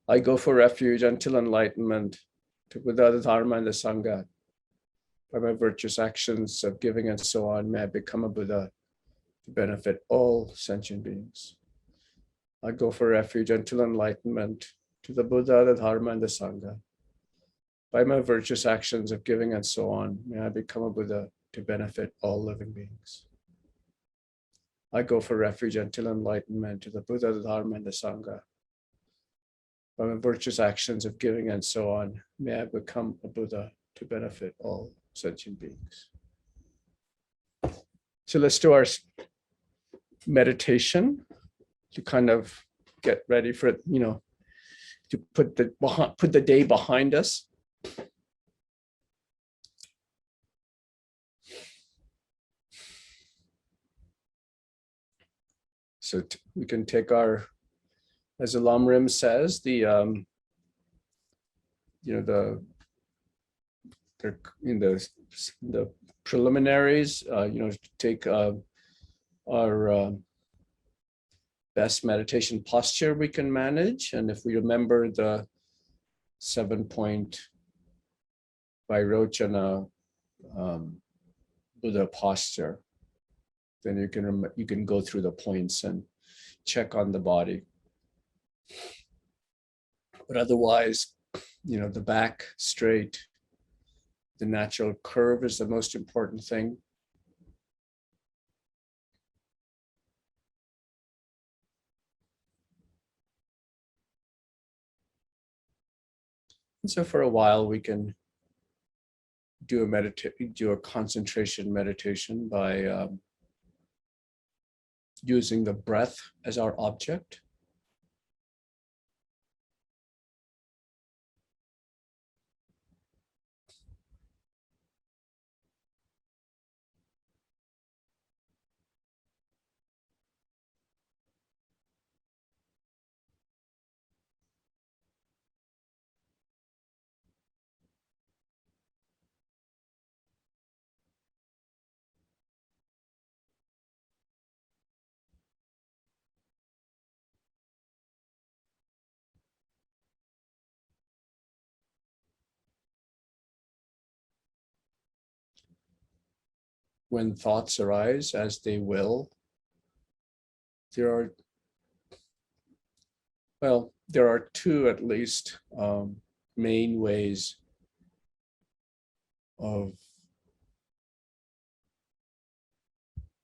I go for refuge until enlightenment to Buddha, the Dharma, and the Sangha. By my virtuous actions of giving and so on, may I become a Buddha to benefit all sentient beings. I go for refuge until enlightenment to the Buddha, the Dharma, and the Sangha. By my virtuous actions of giving and so on, may I become a Buddha to benefit all living beings. I go for refuge until enlightenment to the Buddha, the Dharma, and the Sangha. By my virtuous actions of giving and so on, may I become a Buddha to benefit all sentient beings. So let's do our meditation to kind of get ready for it, to put the day behind us. So we can take our, as the Lamrim says, the preliminaries, take our best meditation posture we can manage. And if we remember the 7-point Vairocana Buddha posture, then you can go through the points and check on the body. But otherwise, the back straight, the natural curve is the most important thing. And so for a while, we can do a concentration meditation by using the breath as our object. When thoughts arise, as they will, there are two at least main ways of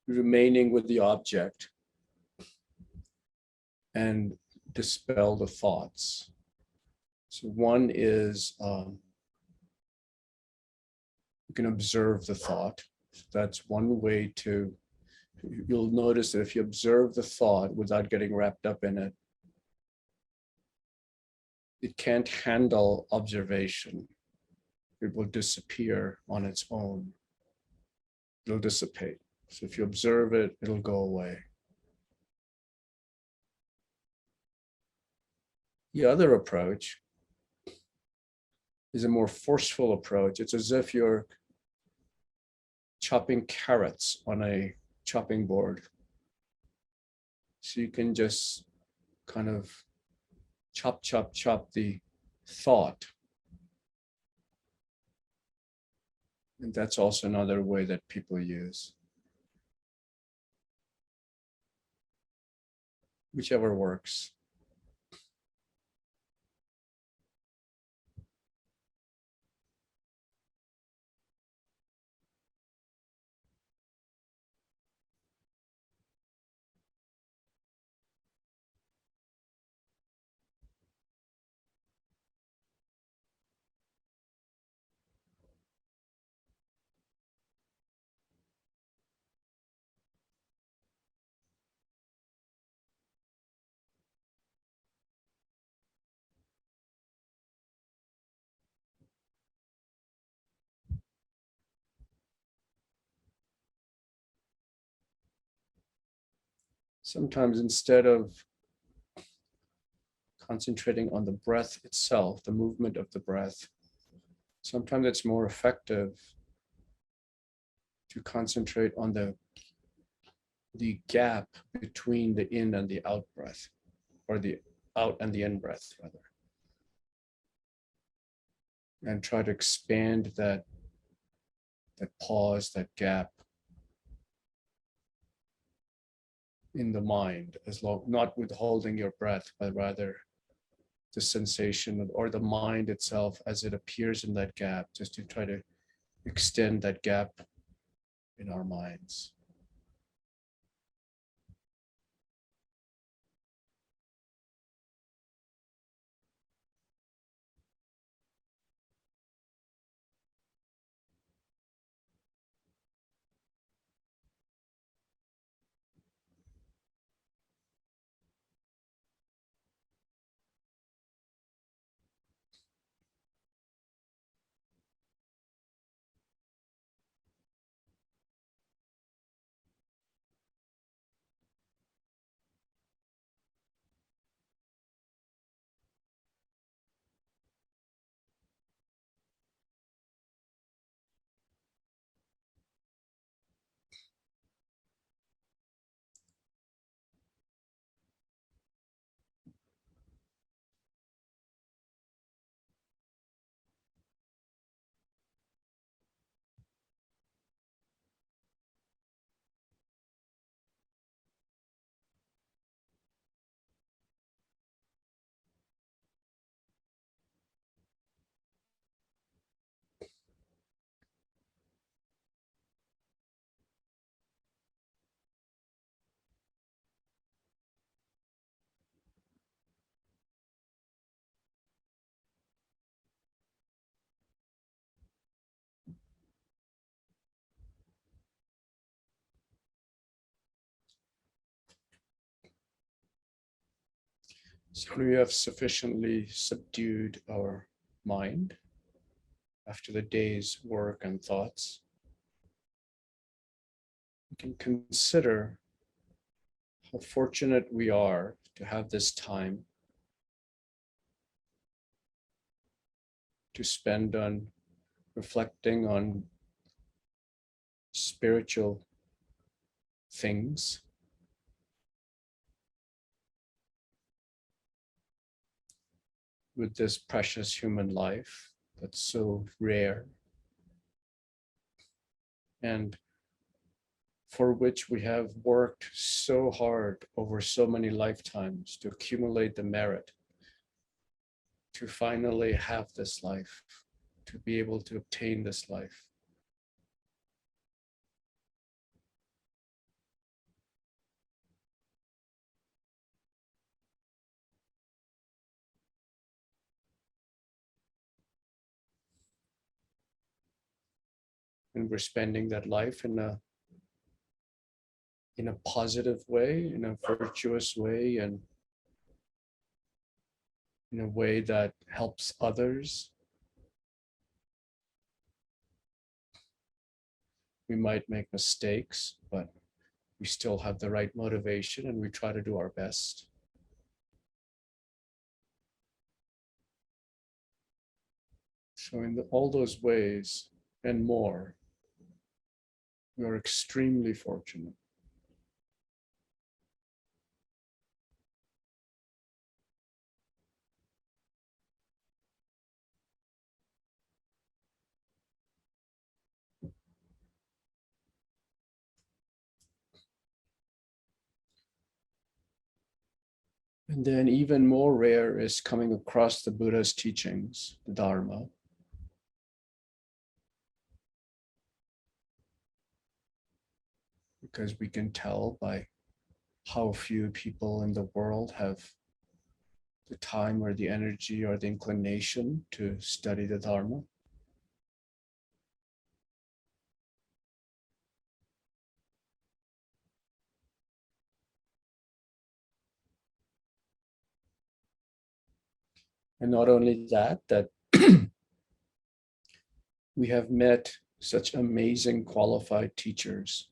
remaining with the object and dispel the thoughts. So one is you can observe the thought. So that's one way to, you'll notice that if you observe the thought without getting wrapped up in it, it can't handle observation. It will disappear on its own. It'll dissipate. So if you observe it, it'll go away. The other approach is a more forceful approach. It's as if you're chopping carrots on a chopping board. So you can just kind of chop, chop, chop the thought. And that's also another way that people use. Whichever works. Sometimes instead of concentrating on the breath itself, the movement of the breath, sometimes it's more effective to concentrate on the gap between the in and the out breath, or the out and the in breath, rather. and try to expand that pause, that gap in the mind, as long, not withholding your breath, but rather the sensation or the mind itself as it appears in that gap, just to try to extend that gap in our minds. So when we have sufficiently subdued our mind after the day's work and thoughts, we can consider how fortunate we are to have this time to spend on reflecting on spiritual things, with this precious human life that's so rare and for which we have worked so hard over so many lifetimes to accumulate the merit to finally have this life, to be able to obtain this life. And we're spending that life in a positive way, in a virtuous way, and in a way that helps others. We might make mistakes, but we still have the right motivation and we try to do our best. So in all those ways and more, we are extremely fortunate. And then even more rare is coming across the Buddha's teachings, the Dharma. Because we can tell by how few people in the world have the time or the energy or the inclination to study the Dharma. And not only that, we have met such amazing qualified teachers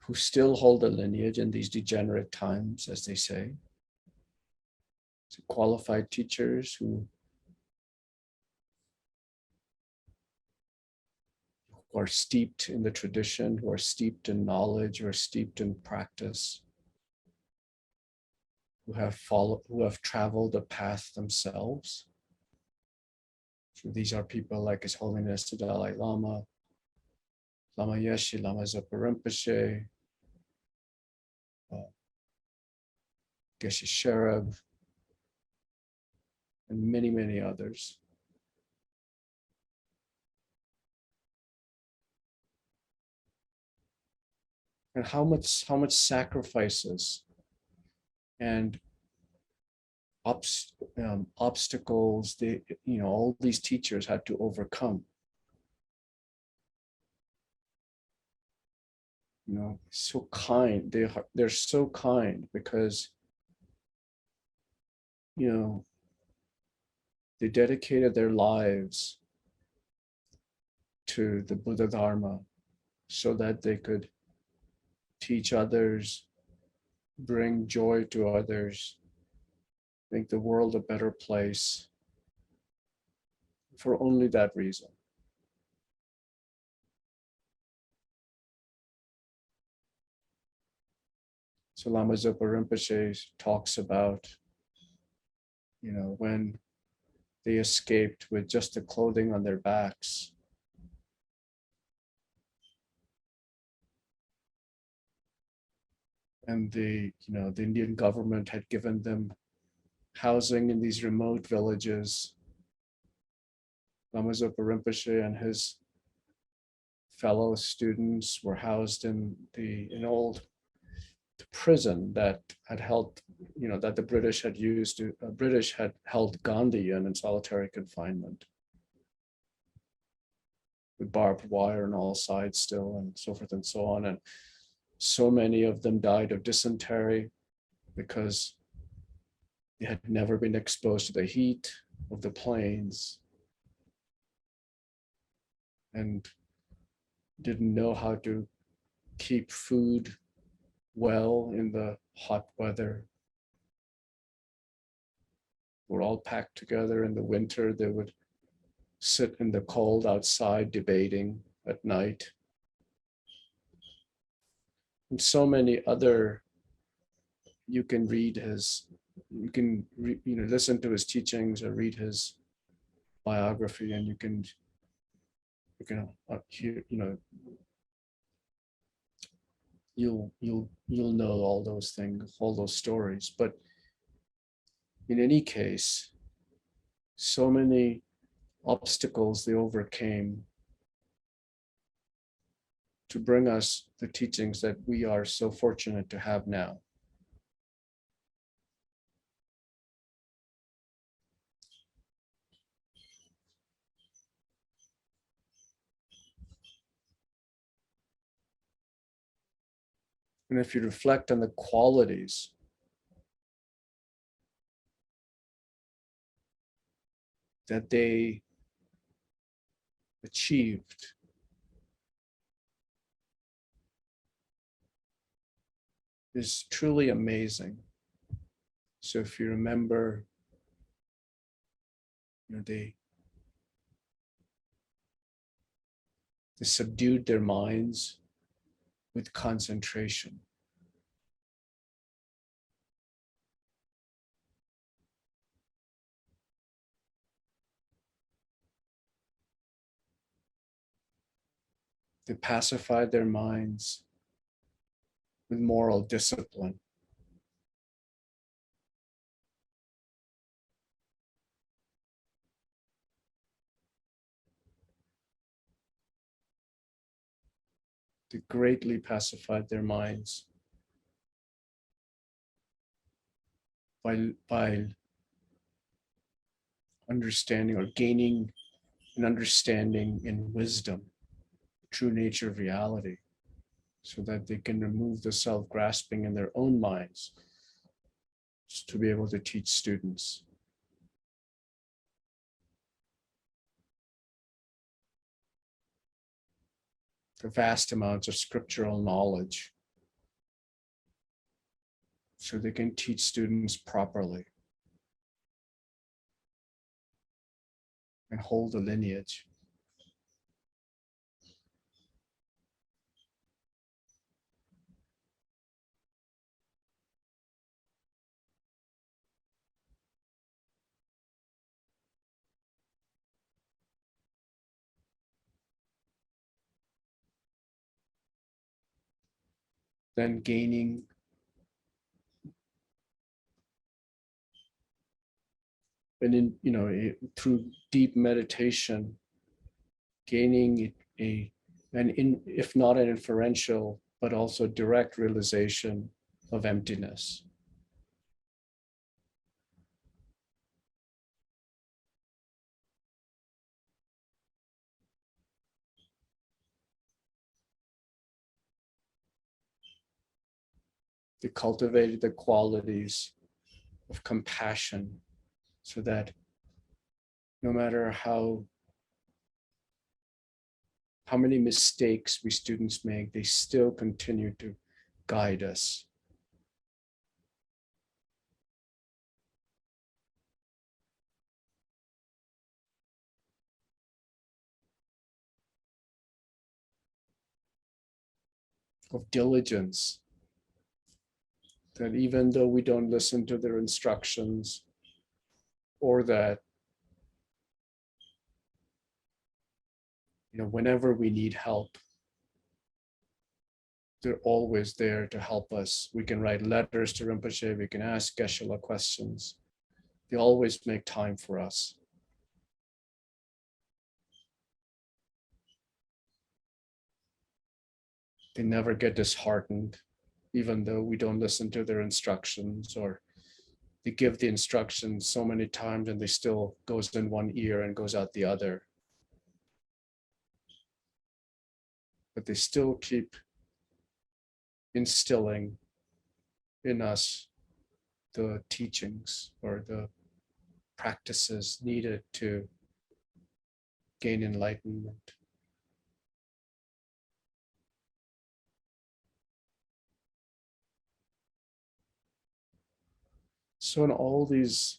who still hold the lineage in these degenerate times, as they say. So qualified teachers who are steeped in the tradition, who are steeped in knowledge, who are steeped in practice, who have traveled the path themselves, So these are people like His Holiness the Dalai Lama, Lama Yeshe, Lama Zopa Rinpoche, Geshe Sherab, and many, many others. And how much sacrifices and obstacles all these teachers had to overcome. So kind. They're so kind because they dedicated their lives to the Buddha Dharma so that they could teach others, bring joy to others, make the world a better place, for only that reason. So Lama Zopa Rinpoche talks about, when they escaped with just the clothing on their backs. And the Indian government had given them housing in these remote villages. Lama Zopa Rinpoche and his fellow students were housed in an old prison that had held, that the British had used. British had held Gandhi in solitary confinement with barbed wire on all sides still, and so forth and so on. And so many of them died of dysentery because they had never been exposed to the heat of the plains and didn't know how to keep food well in the hot weather. We're all packed together in the winter. They would sit in the cold outside debating at night. And so many other, you can listen to his teachings or read his biography, and you can hear, you'll know all those things, all those stories. But in any case, so many obstacles they overcame to bring us the teachings that we are so fortunate to have now. And if you reflect on the qualities that they achieved, is truly amazing. So if you remember, they subdued their minds with concentration. They pacified their minds with moral discipline. They greatly pacified their minds by understanding or gaining an understanding in wisdom, true nature of reality, so that they can remove the self-grasping in their own minds to be able to teach students. The vast amounts of scriptural knowledge, so they can teach students properly and hold the lineage. then gaining and through deep meditation, gaining if not an inferential, but also direct realization of emptiness. They cultivated the qualities of compassion so that no matter how many mistakes we students make, they still continue to guide us. Of diligence, that even though we don't listen to their instructions, or that whenever we need help, they're always there to help us. We can write letters to Rinpoche, we can ask Geshe-la questions. They always make time for us. They never get disheartened, even though we don't listen to their instructions, or they give the instructions so many times and they still goes in one ear and goes out the other. But they still keep instilling in us the teachings or the practices needed to gain enlightenment. So in all these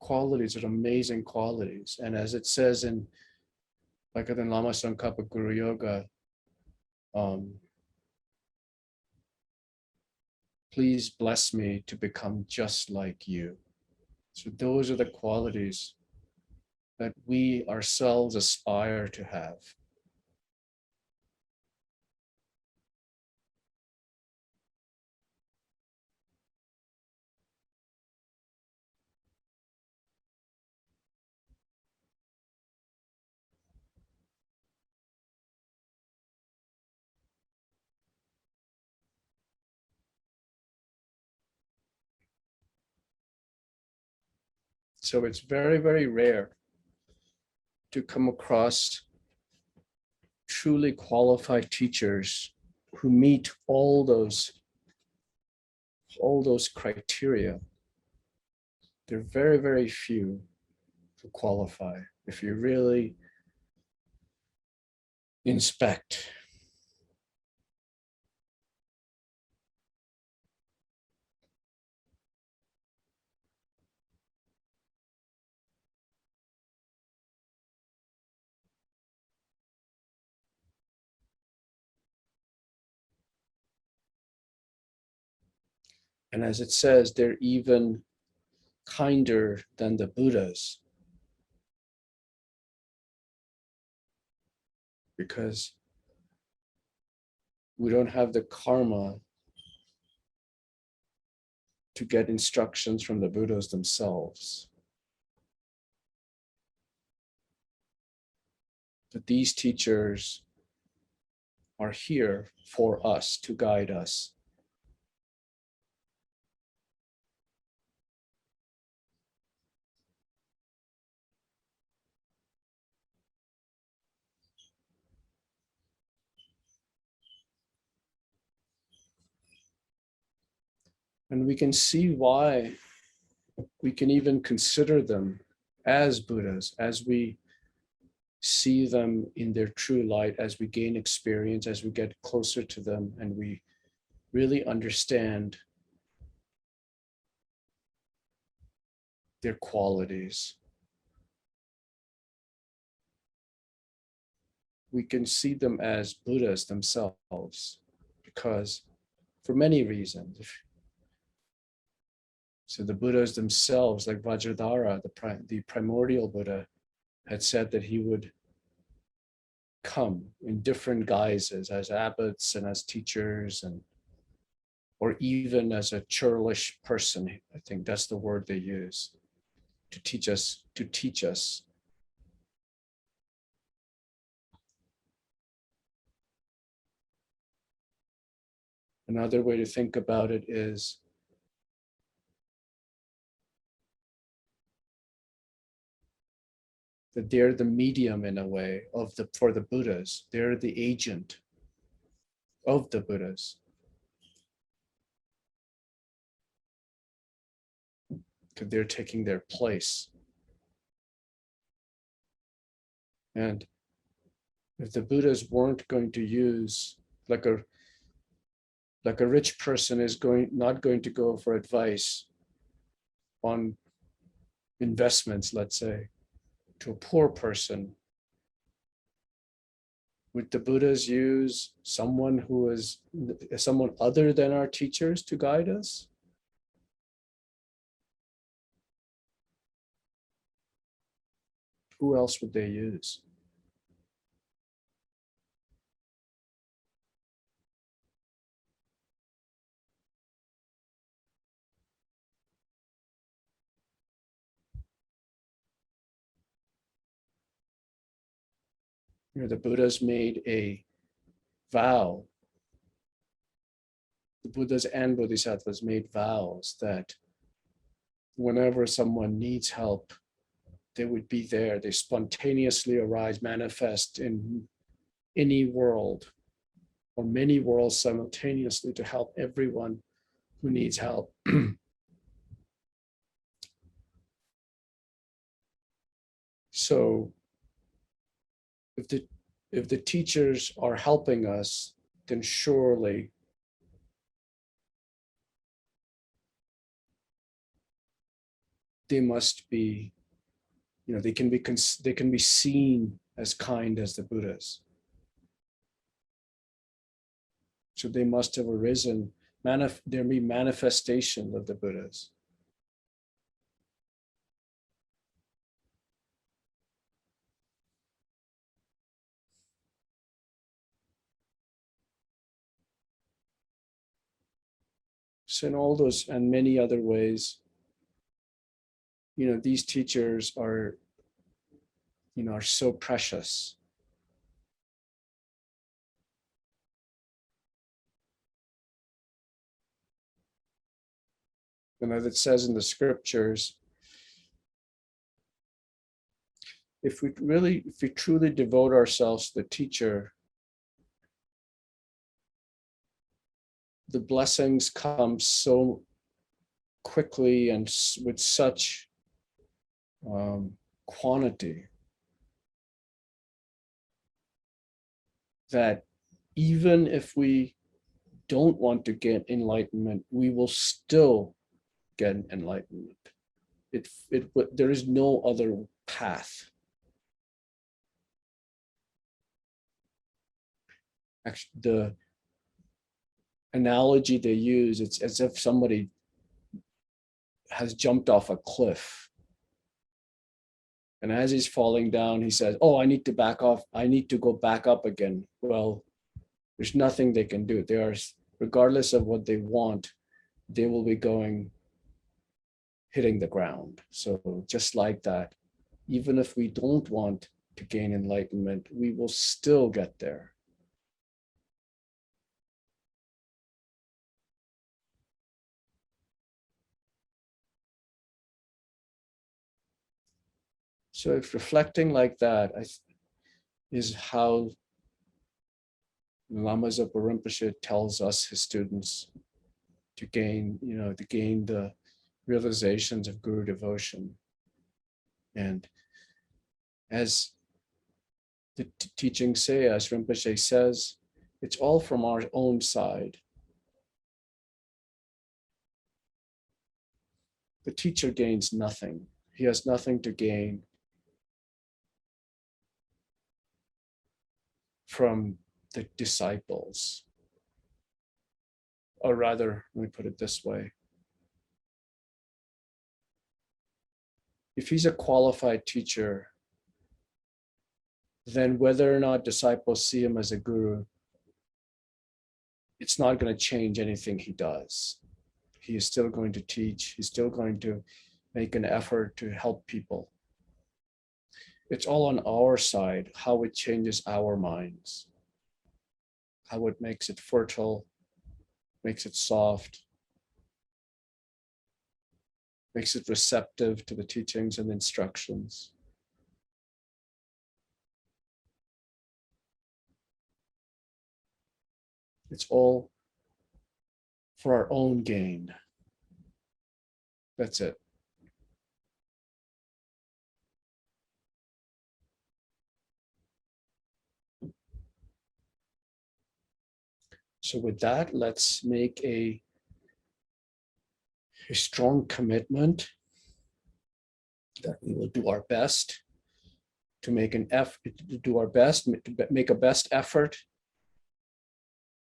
qualities are amazing qualities. And as it says in Bhakti Lama Tsongkhapa Guru Yoga, please bless me to become just like you. So those are the qualities that we ourselves aspire to have. So it's very, very rare to come across truly qualified teachers who meet all those criteria. They're very, very few who qualify. If you really inspect. And as it says, they're even kinder than the Buddhas, because we don't have the karma to get instructions from the Buddhas themselves. But these teachers are here for us, to guide us. And we can see why we can even consider them as Buddhas, as we see them in their true light, as we gain experience, as we get closer to them, and we really understand their qualities. We can see them as Buddhas themselves, because for many reasons. So the Buddhas themselves, like Vajradhara, the primordial Buddha, had said that he would come in different guises as abbots and as teachers, and or even as a churlish person. I think that's the word they use to teach us, Another way to think about it is that they're the medium in a way for the Buddhas. They're the agent of the Buddhas. Because they're taking their place. And if the Buddhas weren't going to use, like a rich person is not going to go for advice on investments, let's say, to a poor person, would the Buddhas use someone other than our teachers to guide us? Who else would they use? The Buddhas made a vow. The Buddhas and Bodhisattvas made vows that whenever someone needs help, they would be there. They spontaneously arise, manifest in any world or many worlds simultaneously to help everyone who needs help. So if the teachers are helping us, then surely they must be, they can be seen as kind as the Buddhas. So they must have arisen, there be manifestation of the Buddhas. So in all those and many other ways, these teachers are so precious. And as it says in the scriptures, if we truly devote ourselves to the teacher, the blessings come so quickly and with such quantity that even if we don't want to get enlightenment, we will still get enlightenment. There is no other path. Actually, the analogy they use, it's as if somebody has jumped off a cliff. And as he's falling down, he says, "Oh, I need to back off. I need to go back up again." Well, there's nothing they can do. Regardless of what they want, they will be hitting the ground. So just like that, even if we don't want to gain enlightenment, we will still get there. So if reflecting like that is how Lama Zopa Rinpoche tells us, his students, to gain the realizations of Guru devotion. And as the teachings say, as Rinpoche says, it's all from our own side. The teacher gains nothing. He has nothing to gain from the disciples. Or rather, let me put it this way. If he's a qualified teacher, then whether or not disciples see him as a guru it's not going to change anything he does. He is still going to teach. He's still going to make an effort to help people. It's all on our side, how it changes our minds, how it makes it fertile, makes it soft, makes it receptive to the teachings and instructions. It's all for our own gain. That's it. So with that, let's make a strong commitment that we will do our best to make an effort, to do our best, to make a best effort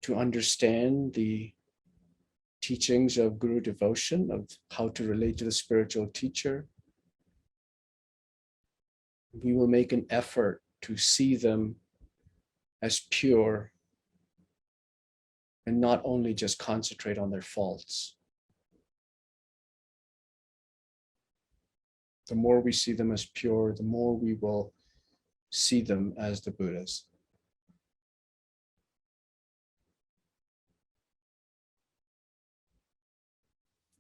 to understand the teachings of Guru devotion, of how to relate to the spiritual teacher. We will make an effort to see them as pure and not only just concentrate on their faults. The more we see them as pure, the more we will see them as the Buddhas.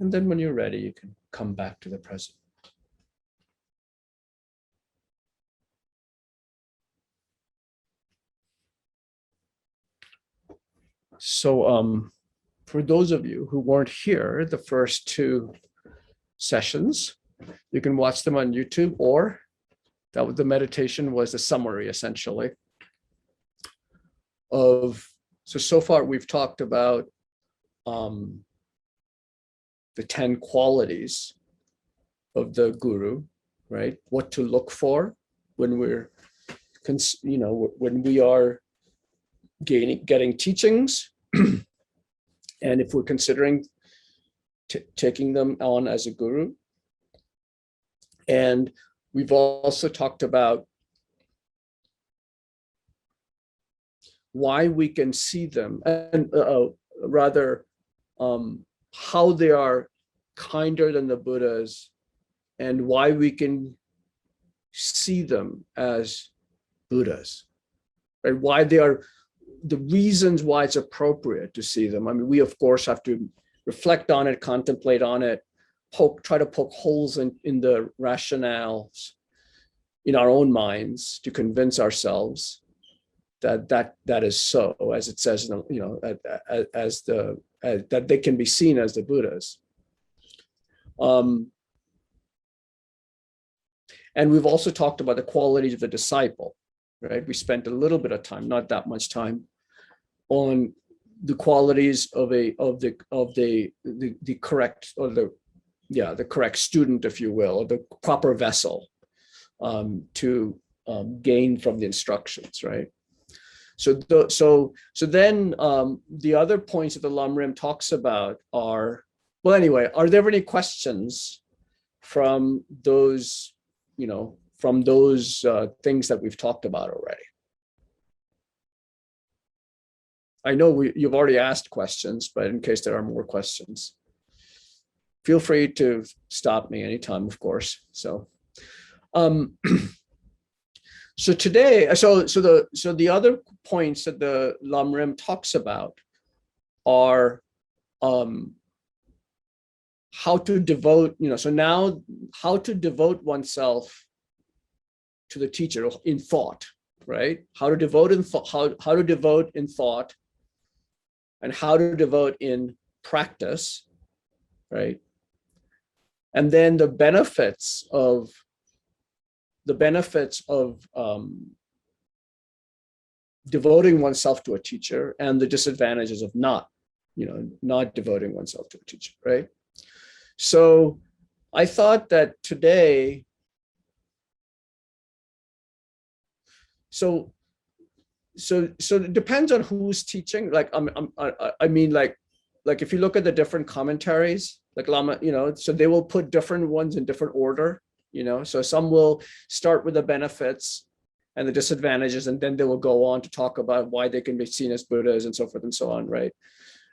And then when you're ready, you can come back to the present. So for those of you who weren't here, the first two sessions, you can watch them on YouTube, or the meditation was a summary essentially of, so far we've talked about the 10 qualities of the Guru, right? What to look for when we're, when we are getting teachings, and if we're considering taking them on as a Guru. And we've also talked about why we can see them, and how they are kinder than the Buddhas, and why we can see them as Buddhas, right? Why they are, the reasons why it's appropriate to see them. I mean, we of course have to reflect on it, contemplate on it, try to poke holes in the rationales in our own minds to convince ourselves that is so, as it says, that they can be seen as the Buddhas. And we've also talked about the qualities of the disciple, right? We spent a little bit of time, not that much time, on the qualities of the correct, or the correct student, if you will, or the proper vessel to gain from the instructions, right? So then the other points that the Lamrim talks about are, well, anyway, are there any questions from those, things that we've talked about already? I know you've already asked questions, but in case there are more questions, feel free to stop me anytime, of course. So, so today, so the other points that the Lamrim talks about are how to devote, so now how to devote oneself to the teacher in thought, right? How to devote in thought, how to devote in thought, and how to devote in practice, right? And then the benefits of devoting oneself to a teacher, and the disadvantages of not devoting oneself to a teacher, right? So I thought that today, so it depends on who's teaching. Like I mean, like if you look at the different commentaries, like Lama, so they will put different ones in different order. So some will start with the benefits, and the disadvantages, and then they will go on to talk about why they can be seen as Buddhas and so forth and so on, right?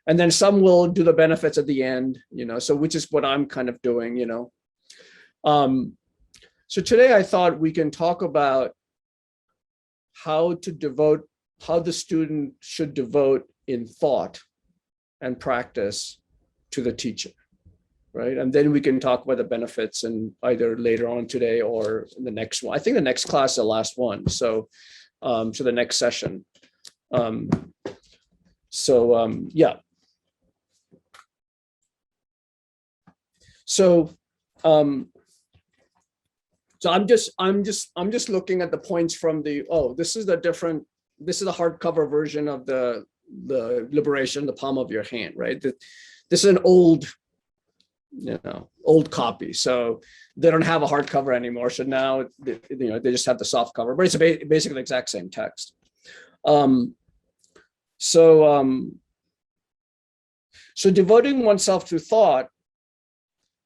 And then some will do the benefits at the end, so which is what I'm kind of doing, So today I thought we can talk about how the student should devote in thought and practice to the teacher, right? And then we can talk about the benefits and either later on today or in the next one. I think the next class is the last one. So the next session. Yeah. So I'm just looking at the points from this is the hardcover version of the Liberation, the palm of your hand, right? This is an old copy, so they don't have a hardcover anymore. So now they just have the soft cover, but it's basically the exact same text. So devoting oneself to thought,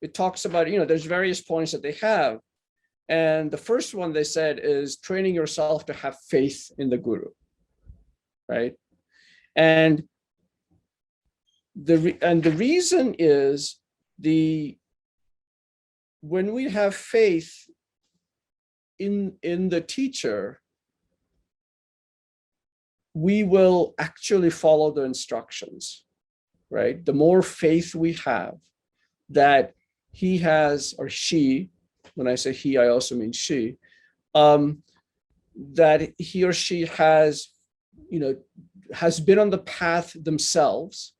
it talks about, there's various points that they have. And the first one they said is training yourself to have faith in the guru, right? And the reason is when we have faith in the teacher, we will actually follow the instructions, right? The more faith we have that he has, or she, when I say he, I also mean she, that he or she has been on the path themselves,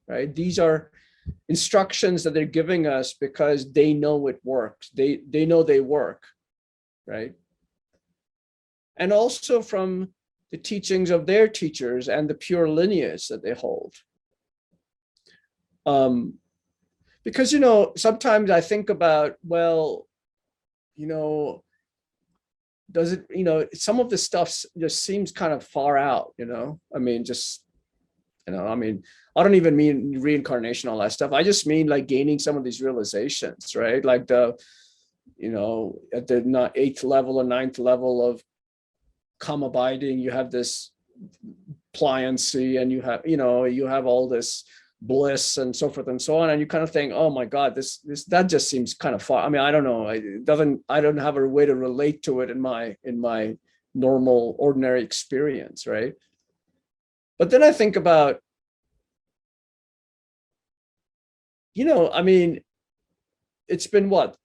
right? These are instructions that they're giving us because they know it works. They know they work, right? And also from the teachings of their teachers and the pure lineage that they hold. Because, sometimes I think about, does it, some of the stuff just seems kind of far out, I mean, I don't even mean reincarnation, all that stuff. I just mean like gaining some of these realizations, right? Like at the 8th level or 9th level of calm abiding, you have this pliancy and you have all this bliss and so forth and so on, and you kind of think, oh my God, that just seems kind of far. I mean, I don't know. I don't have a way to relate to it in my normal, ordinary experience, right? But then I think about, I mean, it's been what,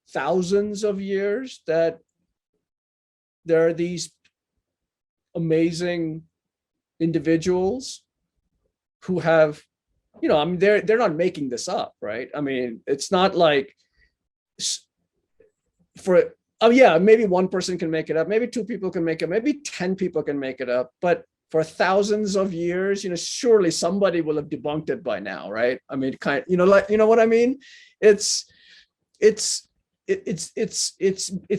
thousands of years that there are these amazing individuals who have, I mean, they're not making this up, right? I mean, it's not like maybe one person can make it up, maybe 2 people can make it, maybe 10 people can make it up, but for thousands of years, surely somebody will have debunked it by now, right? I mean, what I mean? It's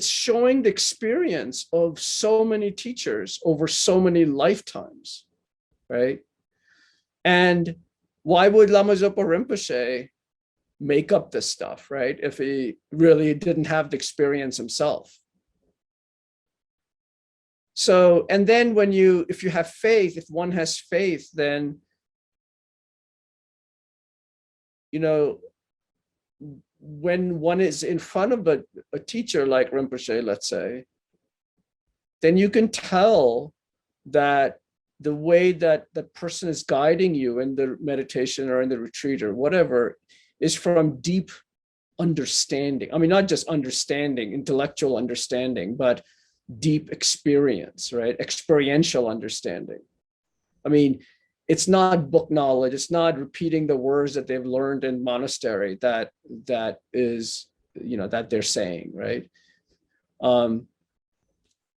showing the experience of so many teachers over so many lifetimes, right? And why would Lama Zopa Rinpoche make up this stuff, right? If he really didn't have the experience himself. So, and then if you have faith, if one has faith, then, when one is in front of a teacher like Rinpoche, let's say, then you can tell that the way that the person is guiding you in the meditation or in the retreat or whatever is from deep understanding. I mean, not just understanding, intellectual understanding, but deep experience, right? Experiential understanding. I mean, it's not book knowledge. It's not repeating the words that they've learned in monastery that is, that they're saying, right?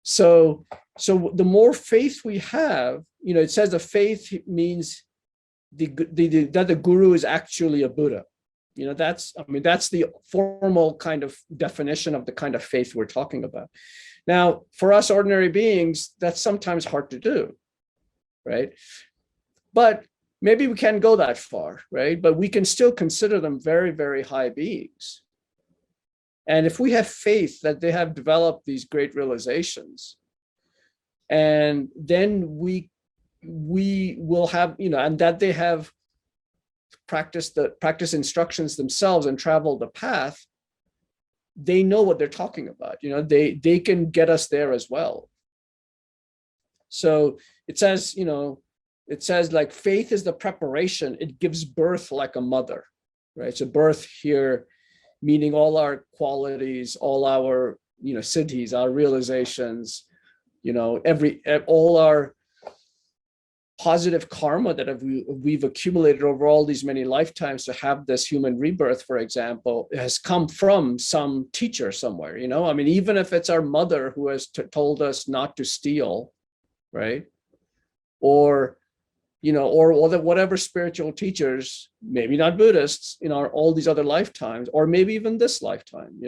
So the more faith we have, it says the faith means that the guru is actually a Buddha. That's the formal kind of definition of the kind of faith we're talking about. Now, for us ordinary beings, that's sometimes hard to do, right? But maybe we can't go that far, right? But we can still consider them very, very high beings. And if we have faith that they have developed these great realizations, And then we will have, and that they have practice instructions themselves and travel the path, they know what they're talking about. They can get us there as well. So it says, like faith is the preparation. It gives birth like a mother, right? So birth here, meaning all our qualities, all our, siddhis, our realizations, all our positive karma that we've accumulated over all these many lifetimes to have this human rebirth, for example, has come from some teacher somewhere, I mean, even if it's our mother who has told us not to steal, right? Or, or whatever spiritual teachers, maybe not Buddhists, all these other lifetimes, or maybe even this lifetime,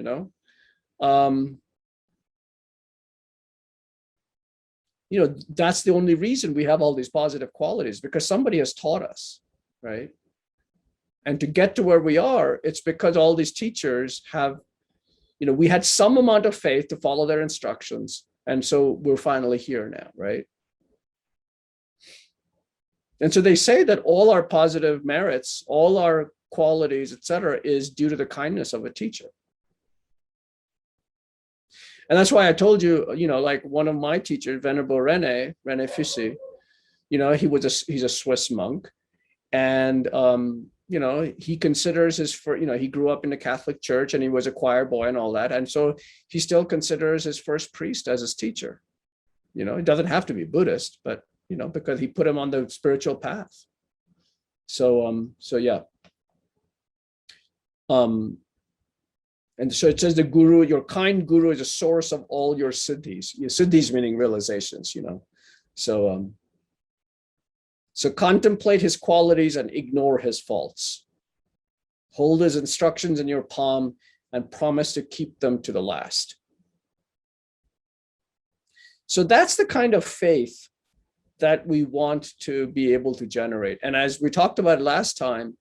that's the only reason we have all these positive qualities, because somebody has taught us, right? And to get to where we are, it's because all these teachers have, we had some amount of faith to follow their instructions. And so we're finally here now, right? And so they say that all our positive merits, all our qualities, etc., is due to the kindness of a teacher. And that's why I told you, like one of my teachers, Venerable René Feusi, he's a Swiss monk, and he considers he grew up in the Catholic Church and he was a choir boy and all that, and so he still considers his first priest as his teacher. It doesn't have to be Buddhist, but because he put him on the spiritual path. So yeah. And so it says the guru, your kind guru, is a source of all your siddhis. Your siddhis meaning realizations, So contemplate his qualities and ignore his faults. Hold his instructions in your palm and promise to keep them to the last. So that's the kind of faith that we want to be able to generate. And as we talked about last time,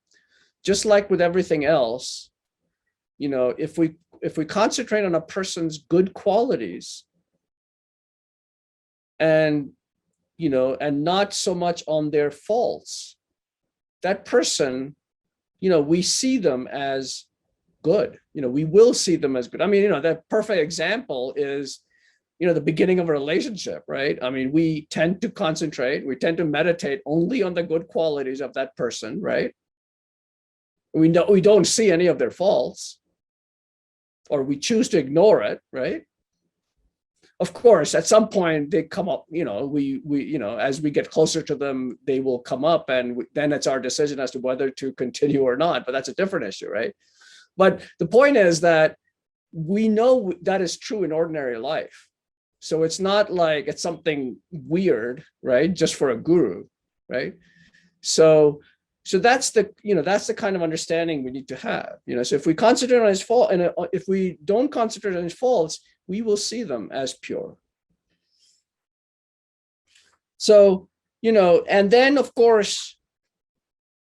just like with everything else, if we concentrate on a person's good qualities and not so much on their faults, that person, we see them as good. We will see them as good. I mean, that perfect example is, the beginning of a relationship, right? I mean, we tend to meditate only on the good qualities of that person, right? We don't see any of their faults, or we choose to ignore it, right? Of course, at some point they come up, as we get closer to them, they will come up, and then it's our decision as to whether to continue or not, but that's a different issue, right? But the point is that we know that is true in ordinary life. So it's not like it's something weird, right? Just for a guru, right? So that's the kind of understanding we need to have. So if we concentrate on his fault, and if we don't concentrate on his faults, we will see them as pure. So, and then of course,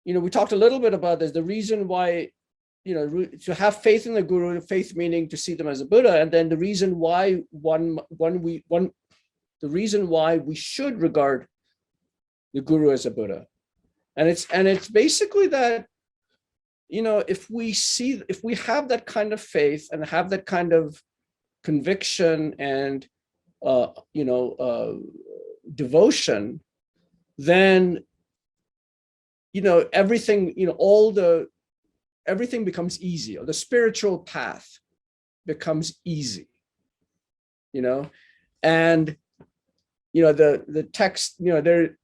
we talked a little bit about this, the reason why, to have faith in the guru, faith meaning to see them as a Buddha, and then the reason why the reason why we should regard the guru as a Buddha. And it's basically that, if we have that kind of faith and have that kind of conviction and, devotion, then, everything, everything becomes easy. The spiritual path becomes easy, and, the text, there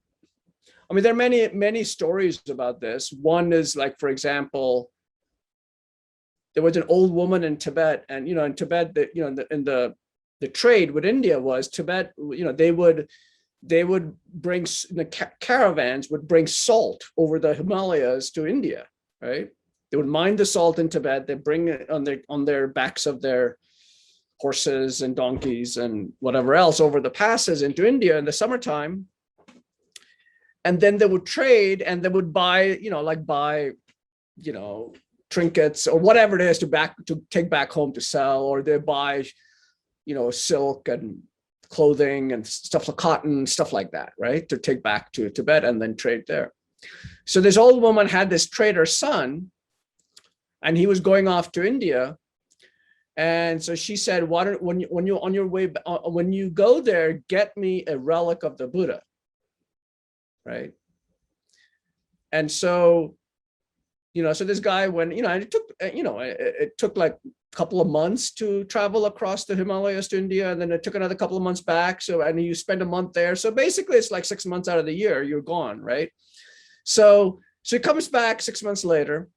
are many stories about this. One is like, for example, there was an old woman in Tibet, and in Tibet, the trade with India was Tibet. They would bring, the caravans would bring salt over the Himalayas to India, right? They would mine the salt in Tibet. They bring it on their backs of their horses and donkeys and whatever else over the passes into India in the summertime. And then they would trade, and they would buy, trinkets or whatever it is to take back home to sell, or they buy, silk and clothing and stuff like cotton, stuff like that, right? To take back to Tibet and then trade there. So this old woman had this trader's son, and he was going off to India. And so she said, "Why don't, when you're on your way, when you go there, get me a relic of the Buddha," right? And so, so this guy went, and it took like a couple of months to travel across the Himalayas to India, and then it took another couple of months back. So, and you spend a month there. So basically, it's like 6 months out of the year you're gone, right? So he comes back 6 months later,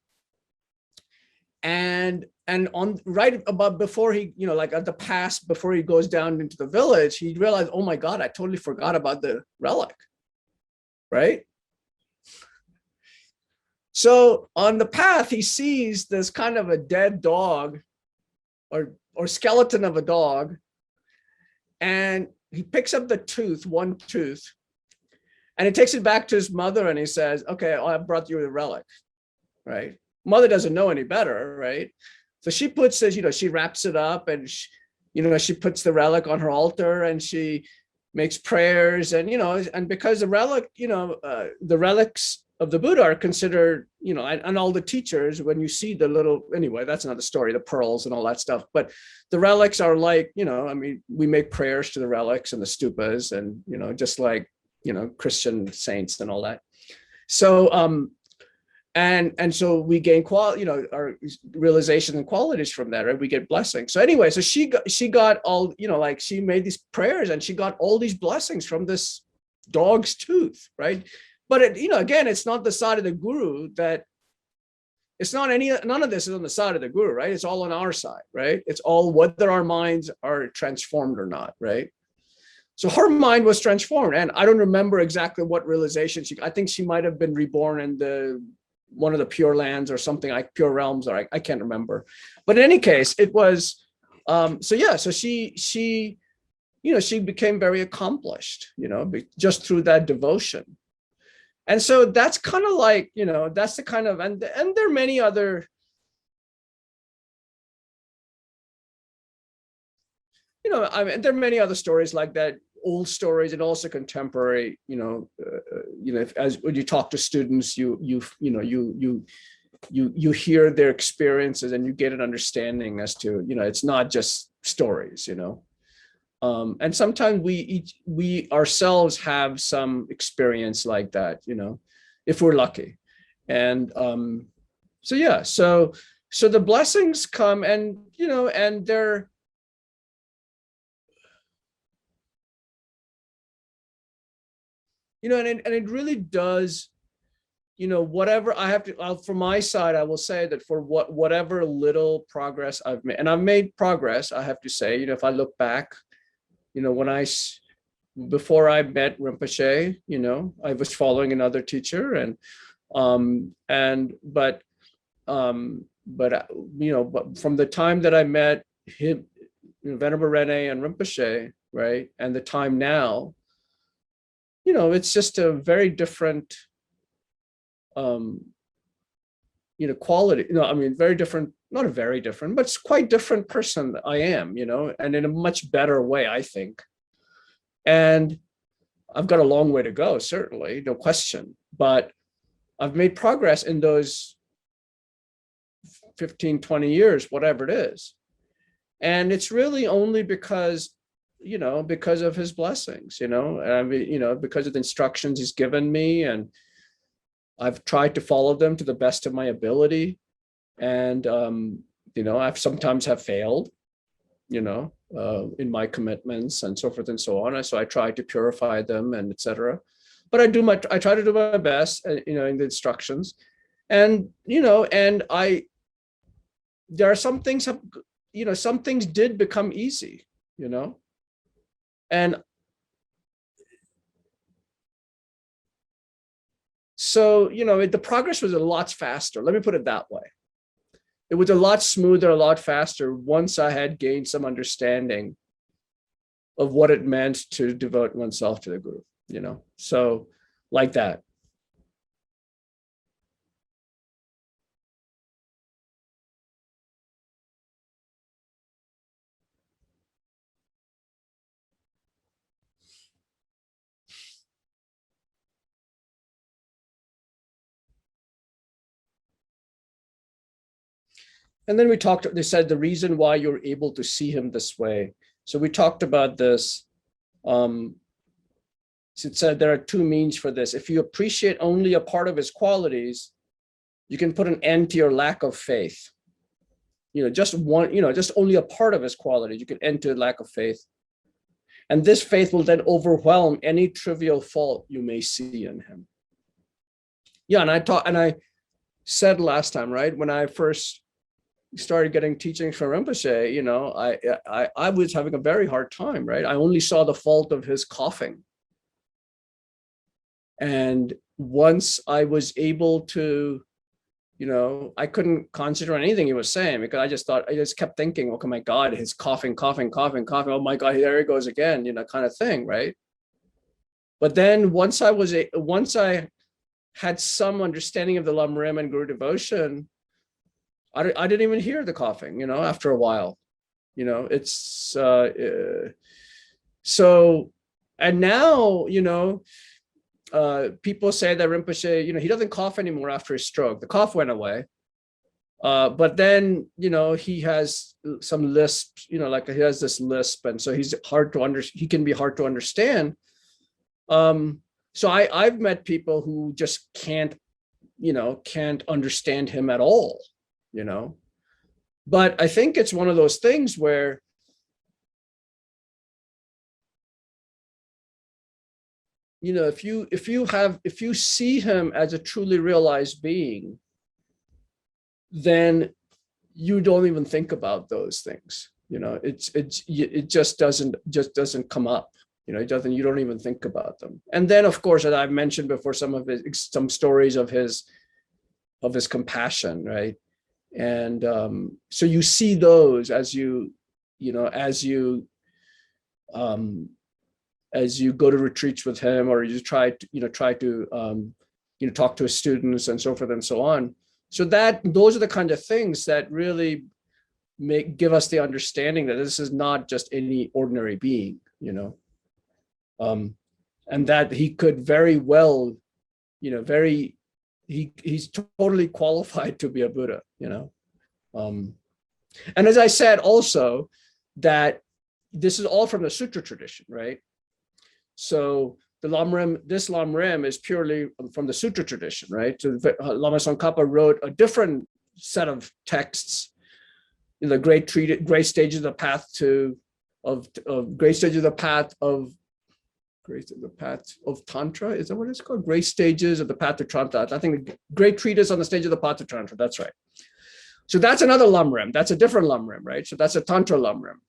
and on right about before he, like at the pass before he goes down into the village, he realized, oh my God, I totally forgot about the relic, right? So on the path, he sees this kind of a dead dog or skeleton of a dog, and he picks up the tooth, one tooth, and he takes it back to his mother, and he says, "Okay, I brought you the relic," right? Mother doesn't know any better, right? So she puts it, she wraps it up, and she puts the relic on her altar, and she makes prayers, and and because the relic, the relics of the Buddha are considered, and all the teachers, when you see the little, anyway, that's another story, the pearls and all that stuff. But the relics are like, we make prayers to the relics and the stupas, and, just like, Christian saints and all that. So, and so we gain our realization and qualities from that, right? We get blessings. So anyway, so she got all, like she made these prayers, and she got all these blessings from this dog's tooth, right? But again, it's not the side of the guru that, none of this is on the side of the guru, right? It's all on our side, right? It's all whether our minds are transformed or not, right? So her mind was transformed, and I don't remember exactly what realization I think she might have been reborn in one of the pure lands or something, like pure realms, or I can't remember. But in any case, it was, so she became very accomplished, just through that devotion. And so that's kind of like, that's the kind of, and there are many other, there are many other stories like that, old stories and also contemporary, when you talk to students, you hear their experiences, and you get an understanding as to, it's not just stories, and sometimes we ourselves have some experience like that, if we're lucky. And so the blessings come, and and they're, and it really does, whatever I have to, from my side, I will say that for whatever little progress I've made, and I've made progress, I have to say, if I look back, before I met Rinpoche, I was following another teacher, but from the time that I met him, Venerable René and Rinpoche, right, and the time now, it's just a very different, quality. Very different. Not a very different, but it's quite different person I am, and in a much better way, I think. And I've got a long way to go, certainly, no question. But I've made progress in those 15, 20 years, whatever it is. And it's really only because, because of his blessings, because of the instructions he's given me, and I've tried to follow them to the best of my ability. And, I've sometimes have failed, in my commitments and so forth and so on. And so I try to purify them and etc. But I try to do my best, in the instructions. And, there are some things, some things did become easy, and so, the progress was a lot faster. Let me put it that way. It was a lot smoother, a lot faster once I had gained some understanding of what it meant to devote oneself to the guru, so like that. And then they said the reason why you're able to see him this way. So we talked about this. It said there are two means for this. If you appreciate only a part of his qualities, you can put an end to your lack of faith. Just only a part of his qualities, you can end to a lack of faith. And this faith will then overwhelm any trivial fault you may see in him. Yeah, and I said last time, right, when I first started getting teachings from Rinpoche, I was having a very hard time, right? I only saw the fault of his coughing. And once I was able to, I couldn't concentrate on anything he was saying, because I just kept thinking, oh my God, his coughing. Oh my God, there he goes again, kind of thing, right? But then once I had some understanding of the Lam Rim and Guru devotion, I didn't even hear the coughing, after a while, it's, so, and now, people say that Rinpoche, he doesn't cough anymore after his stroke. The cough went away. But then, he has some lisp, like he has this lisp. And so he can be hard to understand. So I've met people who just can't understand him at all, but I think it's one of those things where, if you see him as a truly realized being, then you don't even think about those things. It just doesn't come up. You don't even think about them. And then, of course, as I've mentioned before, some stories of his compassion, right? And so you see those as you go to retreats with him, or you try to talk to his students and so forth and so on. So those are the kind of things that really give us the understanding that this is not just any ordinary being, and that he could very well, he's totally qualified to be a Buddha, and as I said also, that this is all from the sutra tradition, right? So this Lam Rim is purely from the sutra tradition, right? So Lama Tsongkhapa wrote a different set of texts, the great stages of the path of Tantra. Is that what it's called? Great stages of the path to Tantra. I think great treatise on the stage of the path to Tantra. That's right. So that's another Lam Rim. That's a different Lam Rim, right? So that's a Tantra Lam Rim.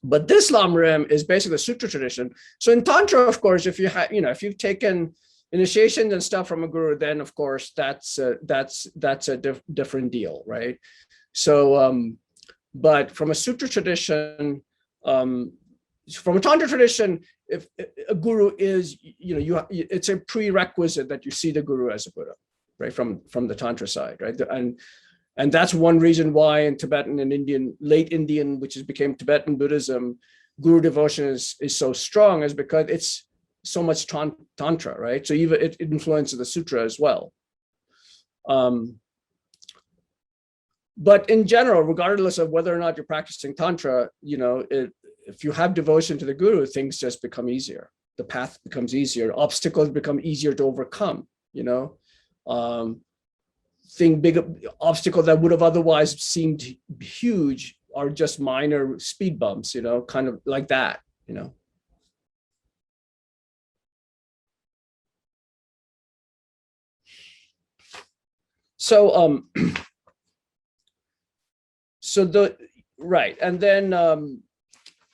But this Lam Rim is basically the sutra tradition. So in Tantra, of course, if you've taken initiations and stuff from a guru, then of course that's a different deal, right? So, but from a sutra tradition, from a Tantra tradition, if a guru is, it's a prerequisite that you see the guru as a Buddha, right? From the Tantra side, right? And that's one reason why in Tibetan and Indian, late Indian, which became Tibetan Buddhism, guru devotion is so strong, is because it's so much Tantra, right? So even it influences the sutra as well. But in general, regardless of whether or not you're practicing Tantra, if you have devotion to the guru, things just become easier. The path becomes easier. Obstacles become easier to overcome, big obstacles that would have otherwise seemed huge are just minor speed bumps, kind of like that, So, right. And then,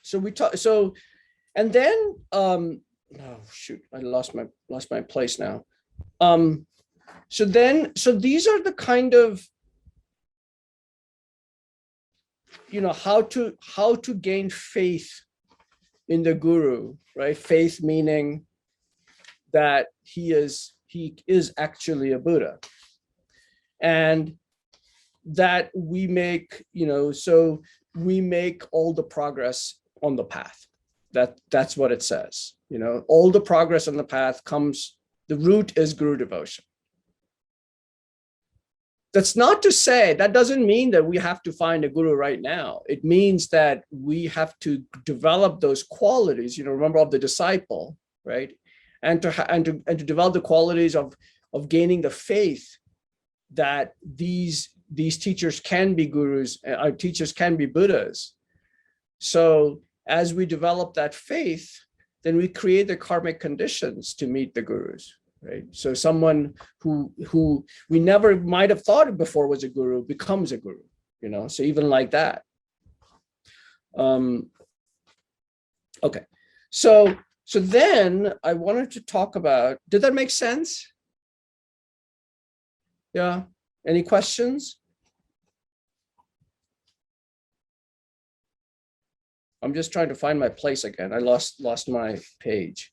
so we talk, so, and then, oh shoot, I lost my place now. So these are the kind of, how to gain faith in the guru, right? Faith meaning that he is actually a Buddha, and that we make, so we make all the progress on the path. That's what it says, all the progress on the path comes, the root is guru devotion. That's not to say, that doesn't mean that we have to find a guru right now. It means that we have to develop those qualities, remember, of the disciple, right? And to develop the qualities of gaining the faith that these teachers can be gurus, our teachers can be Buddhas. So as we develop that faith, then we create the karmic conditions to meet the gurus. Right. So someone who we never might have thought of before was a guru becomes a guru, so even like that. Okay. So then I wanted to talk about, did that make sense? Yeah. Any questions? I'm just trying to find my place again. I lost my page.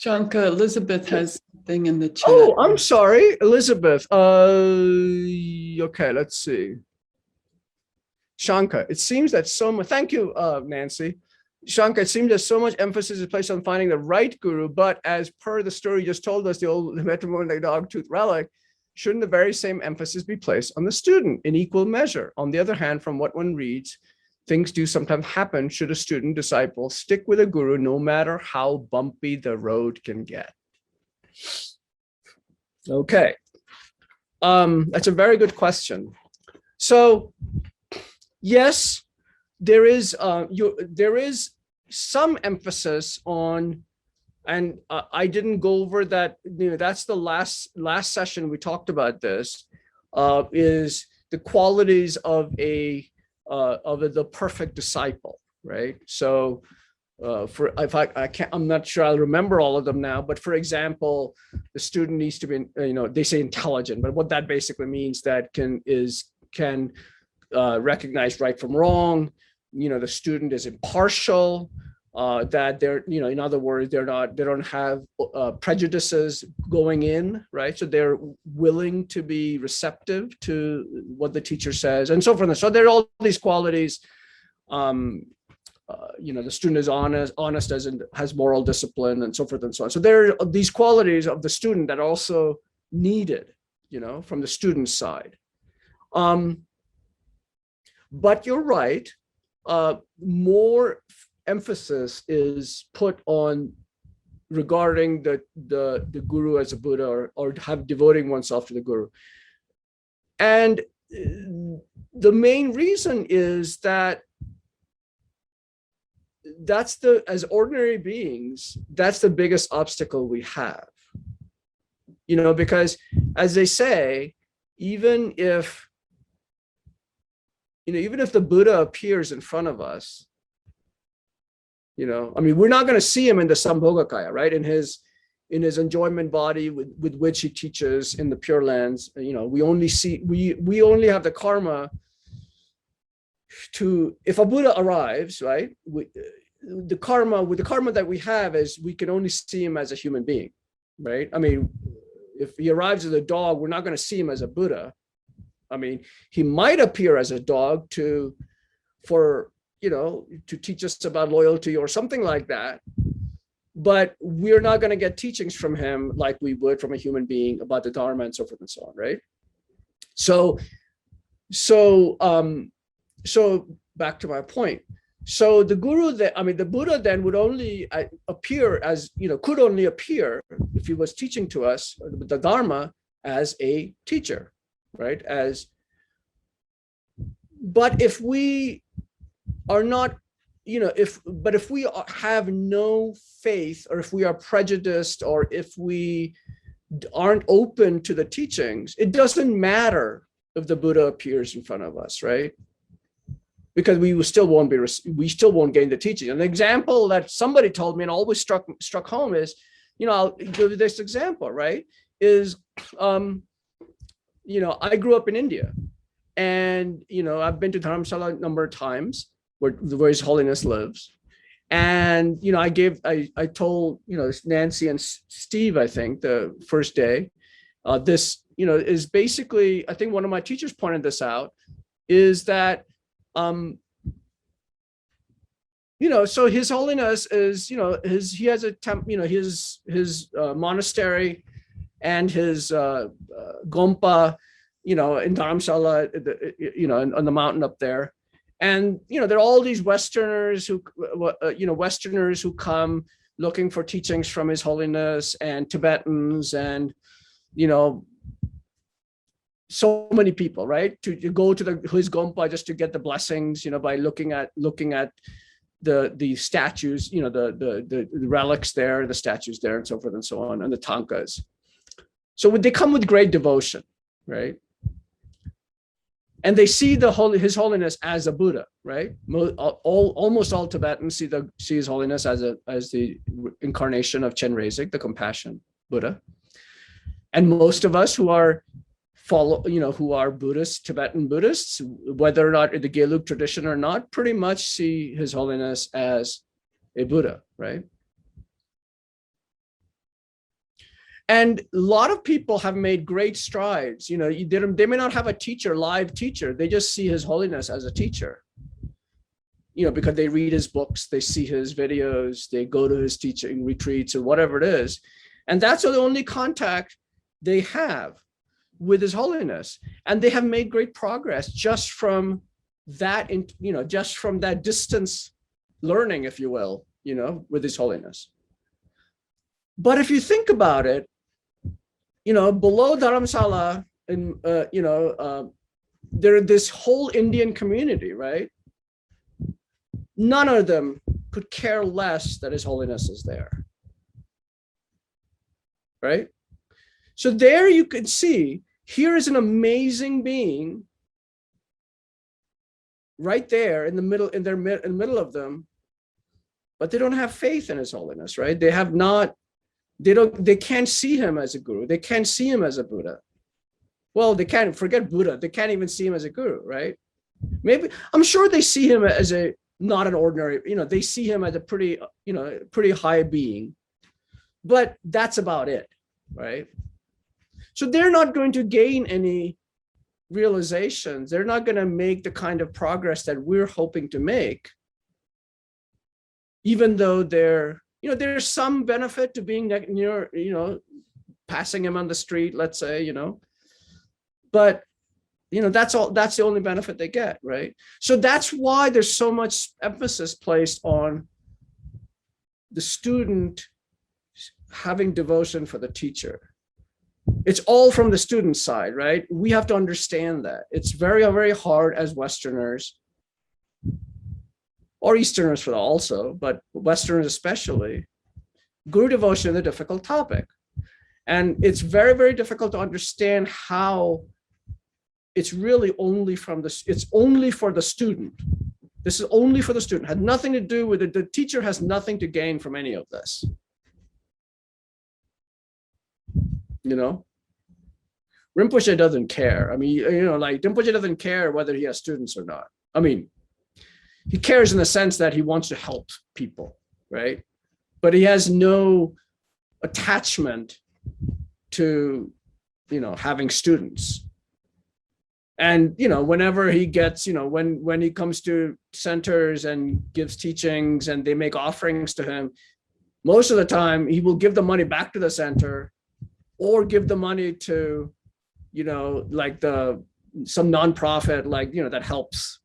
Shankha, Elizabeth has something in the chat. Oh, I'm sorry, Elizabeth. Okay, let's see. Shankha, it seems that so much, thank you, Nancy. Shankha, it seems that so much emphasis is placed on finding the right guru, but as per the story you just told us, the old metamorphic dog-tooth relic, shouldn't the very same emphasis be placed on the student in equal measure? On the other hand, from what one reads, things do sometimes happen should a student disciple stick with a guru, no matter how bumpy the road can get. Okay, that's a very good question. So, yes, there is some emphasis on, and I didn't go over that. That's the last session we talked about. This is the qualities of the perfect disciple, right? So, I'm not sure I'll remember all of them now, but for example, the student needs to be, they say intelligent, but what that basically means that can recognize right from wrong. The student is impartial, that they're, in other words, they don't have prejudices going in, right? So they're willing to be receptive to what the teacher says and so forth. So there are all these qualities. The student is honest, has moral discipline and so forth and so on. So there are these qualities of the student that are also needed, from the student's side. But you're right, more emphasis is put on regarding the guru as a Buddha, or have devoting oneself to the guru. And the main reason is that as ordinary beings, that's the biggest obstacle we have. Because as they say, even if the Buddha appears in front of us, we're not going to see him in the Sambhogakaya, right? In his enjoyment body with which he teaches in the Pure Lands. We only have the karma to, if a Buddha arrives, right? With the karma that we have is we can only see him as a human being, right? If he arrives as a dog, we're not going to see him as a Buddha. He might appear as a dog to teach us about loyalty or something like that, but we're not going to get teachings from him like we would from a human being about the Dharma and so forth and so on, right? So back to my point. So the the Buddha then would only appear as, could only appear if he was teaching to us the Dharma as a teacher, right? But if we are not, if we have no faith, or if we are prejudiced, or if we aren't open to the teachings, it doesn't matter if the Buddha appears in front of us, right? Because we still won't gain the teaching. An example that somebody told me and always struck home is, I'll give you this example, right? Is, I grew up in India, and I've been to Dharamsala a number of times where His Holiness lives, and I told Nancy and Steve, I think the first day, this is basically, I think one of my teachers pointed this out, is that so His Holiness is, he has a his monastery and his Gompa, in Dharamshala, on the mountain up there. And, there are all these Westerners who come looking for teachings from His Holiness, and Tibetans, and, so many people, right? To go to his Gompa just to get the blessings, by looking at the statues, the relics there, the statues there, and so forth and so on, and the tankas. So they come with great devotion, right? And they see His Holiness as a Buddha, right? Almost all Tibetans see His Holiness as the incarnation of Chenrezig, the compassion Buddha. And most of us who are Buddhists, Tibetan Buddhists, whether or not in the Gelug tradition or not, pretty much see His Holiness as a Buddha, right? And a lot of people have made great strides. They may not have a live teacher. They just see His Holiness as a teacher, because they read his books, they see his videos, they go to his teaching retreats or whatever it is. And that's the only contact they have with His Holiness. And they have made great progress just from that, just from that distance learning, if you will, with His Holiness. But if you think about it, below Dharamsala, and there this whole Indian community, right? None of them could care less that His Holiness is there, right? So there you could see, here is an amazing being right there in the middle, in the middle of them, but they don't have faith in His Holiness, right? They can't see Him as a guru. They can't see Him as a Buddha. Well, they can't, forget Buddha. They can't even see Him as a guru, right? Maybe, I'm sure they see Him as not an ordinary, they see Him as a pretty high being, but that's about it, right? So they're not going to gain any realizations. They're not going to make the kind of progress that we're hoping to make, even though there's some benefit to being near, passing Him on the street, let's say, but, that's the only benefit they get, right? So that's why there's so much emphasis placed on the student having devotion for the teacher. It's all from the student side, right? We have to understand that. It's very, very hard as Westerners, or Easterners also, but Westerners especially. Guru devotion is a difficult topic. And it's very, very difficult to understand how it's really only it's only for the student. This is only for the student. It had nothing to do with it. The teacher has nothing to gain from any of this. Rinpoche doesn't care. I mean, Rinpoche doesn't care whether he has students or not. I mean, he cares in the sense that he wants to help people, right? But he has no attachment to, having students. And, whenever he gets, when he comes to centers and gives teachings and they make offerings to him, most of the time he will give the money back to the center, or give the money to, some nonprofit, that helps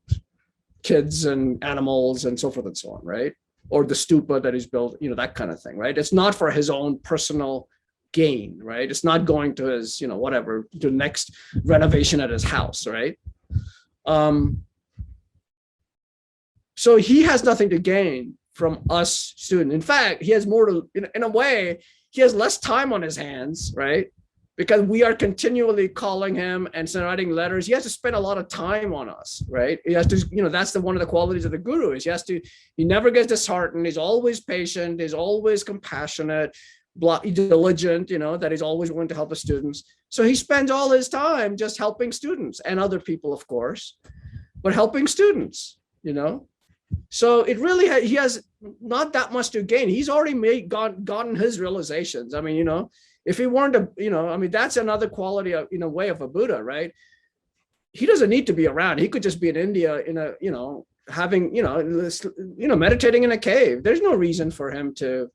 kids and animals and so forth and so on, right? Or the stupa that he's built, that kind of thing, right? It's not for his own personal gain, right? It's not going to his, whatever, to the next renovation at his house, right? So he has nothing to gain from us students. In fact, he has more to, in a way, he has less time on his hands, right? Because we are continually calling him and writing letters. He has to spend a lot of time on us, right? He has to, that's one of the qualities of the guru is he never gets disheartened. He's always patient. He's always compassionate, diligent, that he's always willing to help the students. So he spends all his time just helping students and other people, of course, but helping students, So it really, he has not that much to gain. He's already gotten his realizations. I mean, if he weren't that's another quality of, way of a Buddha, right? He doesn't need to be around. He could just be in India having, meditating in a cave. There's no reason for him to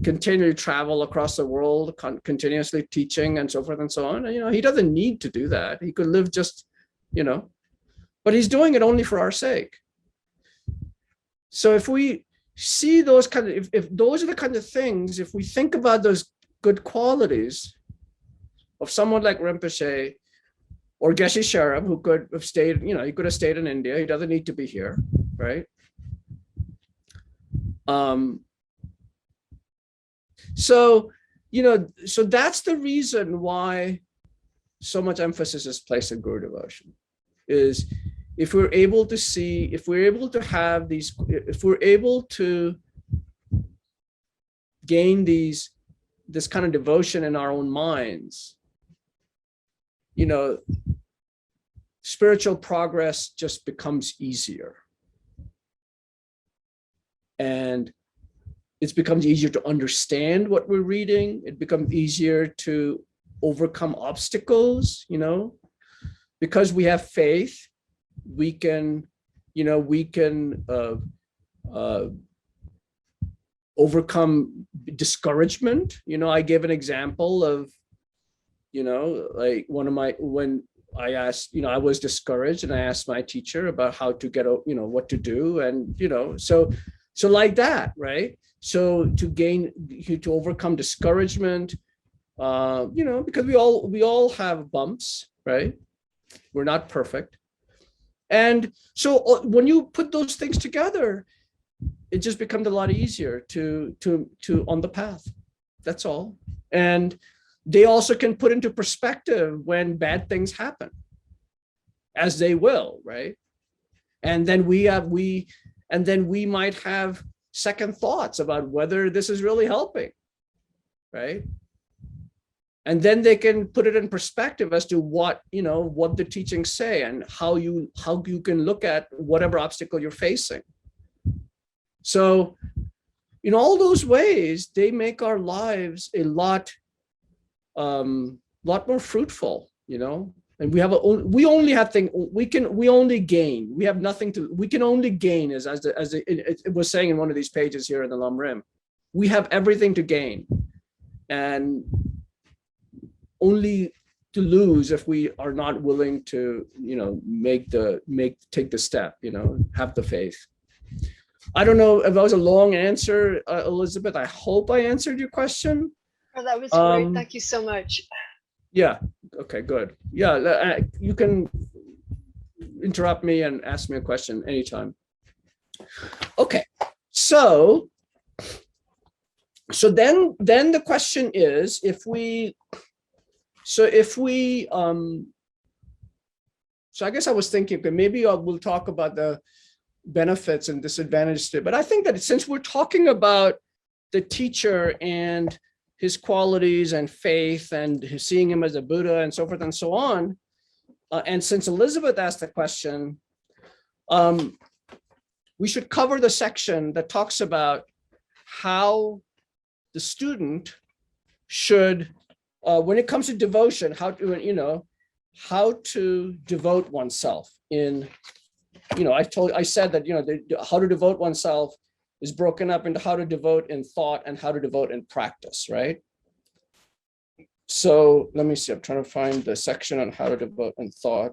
continually travel across the world, continuously teaching and so forth and so on. And, he doesn't need to do that. He could live just, but he's doing it only for our sake. So if we see those kind of, if those are the kind of things, if we think about those good qualities of someone like Rinpoche or Geshe Sherab, who could have stayed, he could have stayed in India. He doesn't need to be here, right? So that's the reason why so much emphasis is placed on Guru devotion, is if we're able to see, if we're able to have these, if we're able to gain this kind of devotion in our own minds, spiritual progress just becomes easier. And it becomes easier to understand what we're reading. It becomes easier to overcome obstacles, because we have faith, we can overcome discouragement. I gave an example of, like when I asked, I was discouraged and I asked my teacher about how to get, what to do. And, so like that, right? So to overcome discouragement, because we all have bumps, right? We're not perfect. And so when you put those things together, it just becomes a lot easier to on the path. That's all. And they also can put into perspective when bad things happen, as they will, right? And then we might have second thoughts about whether this is really helping, right? And then they can put it in perspective as to what the teachings say and how you can look at whatever obstacle you're facing. So in all those ways, they make our lives a lot more fruitful, and we only have things we only gain. We have nothing we can only gain, as it was saying in one of these pages here in the Lam Rim. We have everything to gain and only to lose if we are not willing to, take the step, have the faith. I don't know if that was a long answer, Elizabeth. I hope I answered your question. Oh, that was great. Thank you so much. Yeah. Okay, good. Yeah, you can interrupt me and ask me a question anytime. Okay. So then the question is, so I guess I was thinking, okay, maybe we'll talk about the benefits and disadvantages to it. But I think that since we're talking about the teacher and his qualities and faith and seeing him as a Buddha and so forth and so on, and since Elizabeth asked the question, we should cover the section that talks about how the student should, when it comes to devotion, how to devote oneself in, I said that, how to devote oneself is broken up into how to devote in thought and how to devote in practice, right? So let me see, I'm trying to find the section on how to devote in thought.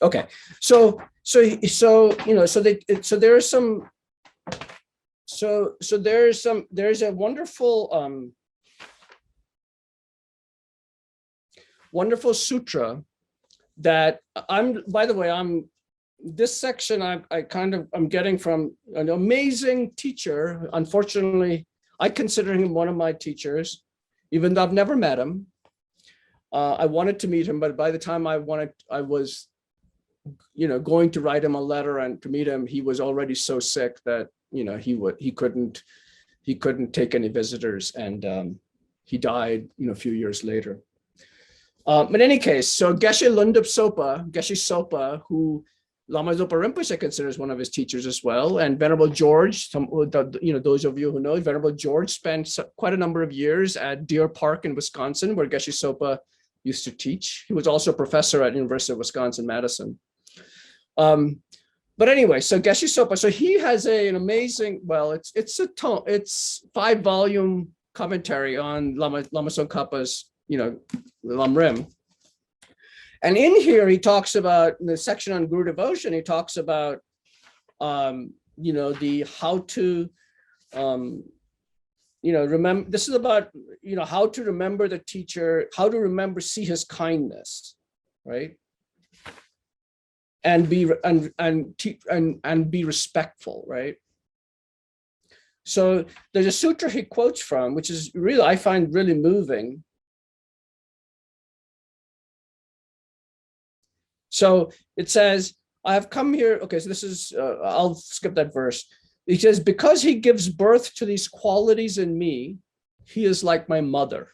Okay, so there's a wonderful sutra that this section I'm getting from an amazing teacher. Unfortunately, I consider him one of my teachers, even though I've never met him. I wanted to meet him, but by the time I was going to write him a letter and to meet him, he was already so sick that he couldn't take any visitors, and he died a few years later. In any case, so Geshe Sopa, who Lama Zopa Rinpoche considers one of his teachers as well, and Venerable George, those of you who know, Venerable George spent quite a number of years at Deer Park in Wisconsin, where Geshe Sopa used to teach. He was also a professor at University of Wisconsin-Madison. But anyway, so Geshe Sopa, so he has an amazing, well, it's 5-volume commentary on Lama Tsongkhapa's, Lam Rim. And in here, he talks about, in the section on Guru devotion, he talks about, the how to, remember, this is about, how to remember the teacher, how to remember, see his kindness, right? And be be respectful, right? So there's a sutra he quotes from, which is really, I find really moving. So it says, I have come here. Okay, so this is, I'll skip that verse. He says, because he gives birth to these qualities in me, he is like my mother,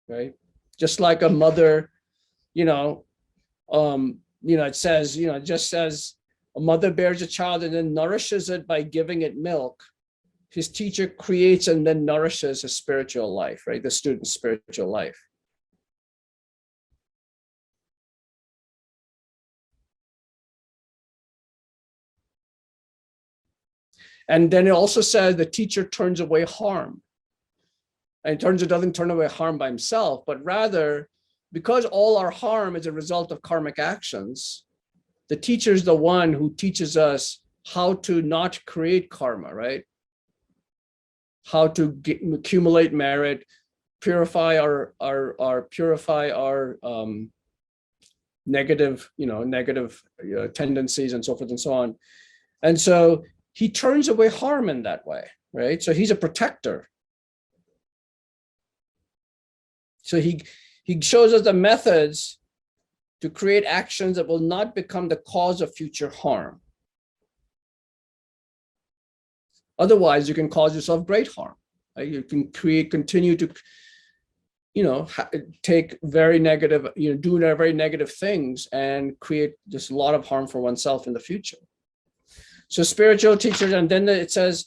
right? Just like a mother, it says, just as a mother bears a child and then nourishes it by giving it milk, his teacher creates and then nourishes his spiritual life, right? The student's spiritual life. And then it also says the teacher turns away harm. And it doesn't turn away harm by himself, but rather, because all our harm is a result of karmic actions, the teacher is the one who teaches us how to not create karma, right? How to accumulate merit, purify our negative, negative tendencies and so forth and so on. And so he turns away harm in that way, right? So he's a protector. So he shows us the methods to create actions that will not become the cause of future harm. Otherwise, you can cause yourself great harm. Right? You can continue to, take very negative, do very negative things and create just a lot of harm for oneself in the future. So spiritual teachers, and then it says,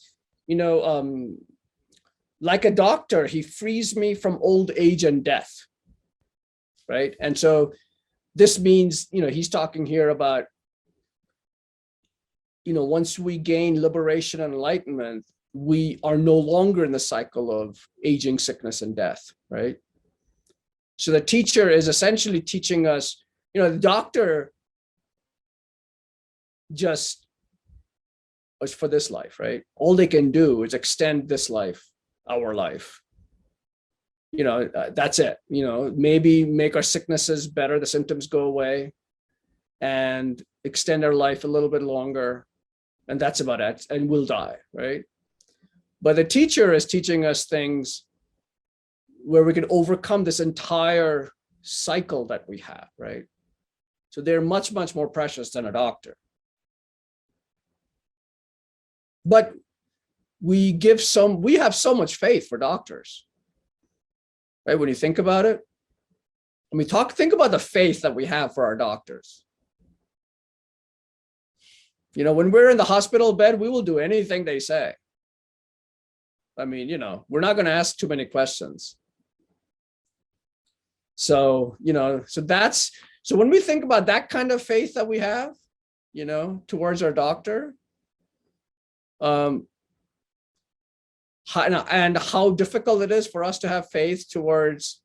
like a doctor, he frees me from old age and death. Right. And so this means, he's talking here about, once we gain liberation and enlightenment, we are no longer in the cycle of aging, sickness, and death. Right. So the teacher is essentially teaching us, the doctor just is for this life, right? All they can do is extend this life, our life. That's it. Maybe make our sicknesses better, the symptoms go away, and extend our life a little bit longer, and that's about it, and we'll die, right? But the teacher is teaching us things where we can overcome this entire cycle that we have, right? So they're much, much more precious than a doctor. But we have so much faith for doctors. Right, when you think about it, think about the faith that we have for our doctors. When we're in the hospital bed, we will do anything they say. We're not going to ask too many questions. So, so when we think about that kind of faith that we have, towards our doctor, and how difficult it is for us to have faith towards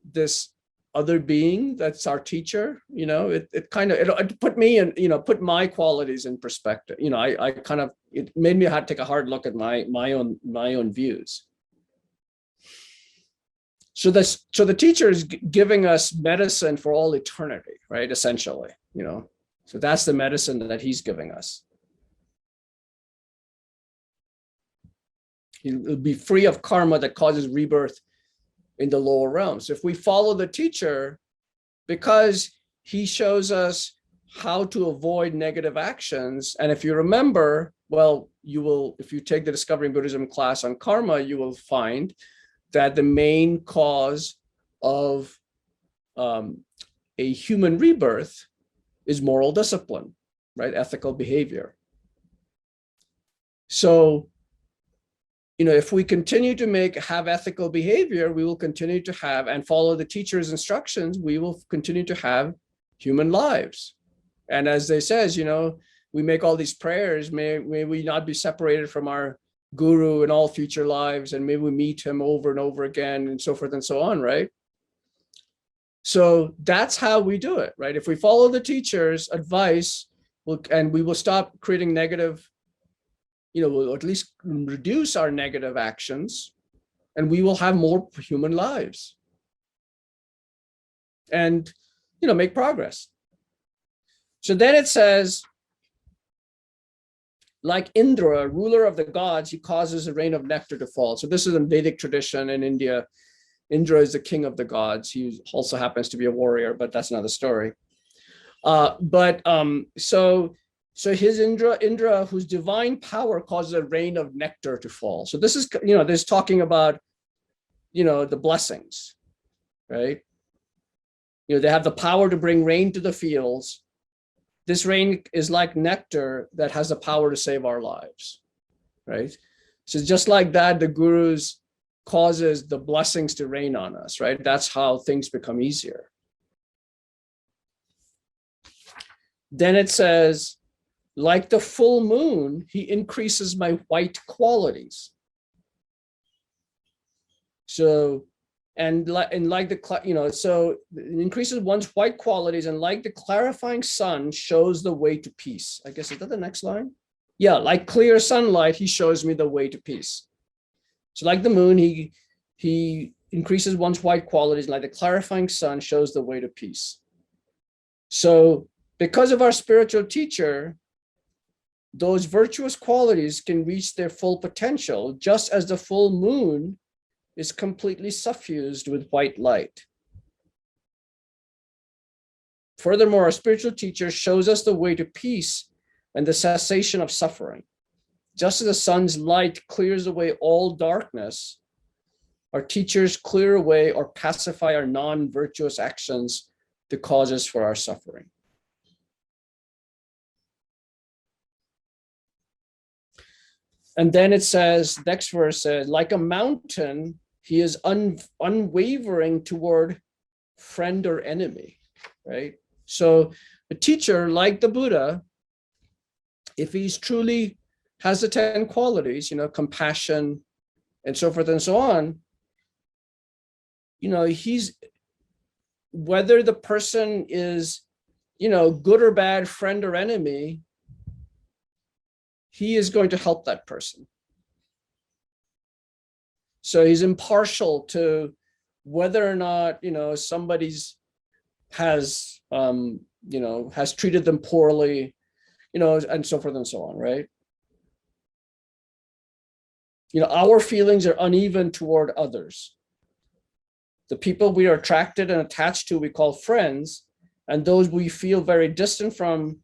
this other being that's our teacher, it put me in, put my qualities in perspective. It made me have to take a hard look at my own views. So the teacher is giving us medicine for all eternity, right? Essentially, so that's the medicine that he's giving us. He'll be free of karma that causes rebirth in the lower realms. If we follow the teacher, because he shows us how to avoid negative actions. And if you remember, well, if you take the Discovering Buddhism class on karma, you will find that the main cause of a human rebirth is moral discipline, right? Ethical behavior. So if we continue to have ethical behavior, we will continue to have and follow the teacher's instructions, we will continue to have human lives. And as they says, we make all these prayers, may we not be separated from our guru in all future lives, and may we meet him over and over again, and so forth and so on, right? So that's how we do it, right? If we follow the teacher's advice, and we will stop creating negative, we'll at least reduce our negative actions, and we will have more human lives and, make progress. So then it says, like Indra, ruler of the gods, he causes a rain of nectar to fall. So this is in Vedic tradition in India. Indra is the king of the gods. He also happens to be a warrior, but that's another story. So his Indra, whose divine power causes a rain of nectar to fall. So this is, this talking about, the blessings, right? They have the power to bring rain to the fields. This rain is like nectar that has the power to save our lives, right? So just like that, the gurus causes the blessings to rain on us, right? That's how things become easier. Then it says, like the full moon, he increases my white qualities. So, so it increases one's white qualities, and like the clarifying sun shows the way to peace. I guess, is that the next line? Yeah, like clear sunlight, he shows me the way to peace. So like the moon, he increases one's white qualities, and like the clarifying sun shows the way to peace. So because of our spiritual teacher, those virtuous qualities can reach their full potential, just as the full moon is completely suffused with white light. Furthermore, our spiritual teacher shows us the way to peace and the cessation of suffering. Just as the sun's light clears away all darkness, our teachers clear away or pacify our non-virtuous actions, the causes for our suffering. And then it says, next verse says, like a mountain, he is unwavering toward friend or enemy, right? So a teacher, like the Buddha, if he's truly has the 10 qualities, compassion and so forth and so on, he's, whether the person is, good or bad, friend or enemy, he is going to help that person. So he's impartial to whether or not, somebody's has treated them poorly, and so forth and so on, right? Our feelings are uneven toward others. The people we are attracted and attached to, we call friends, and those we feel very distant from,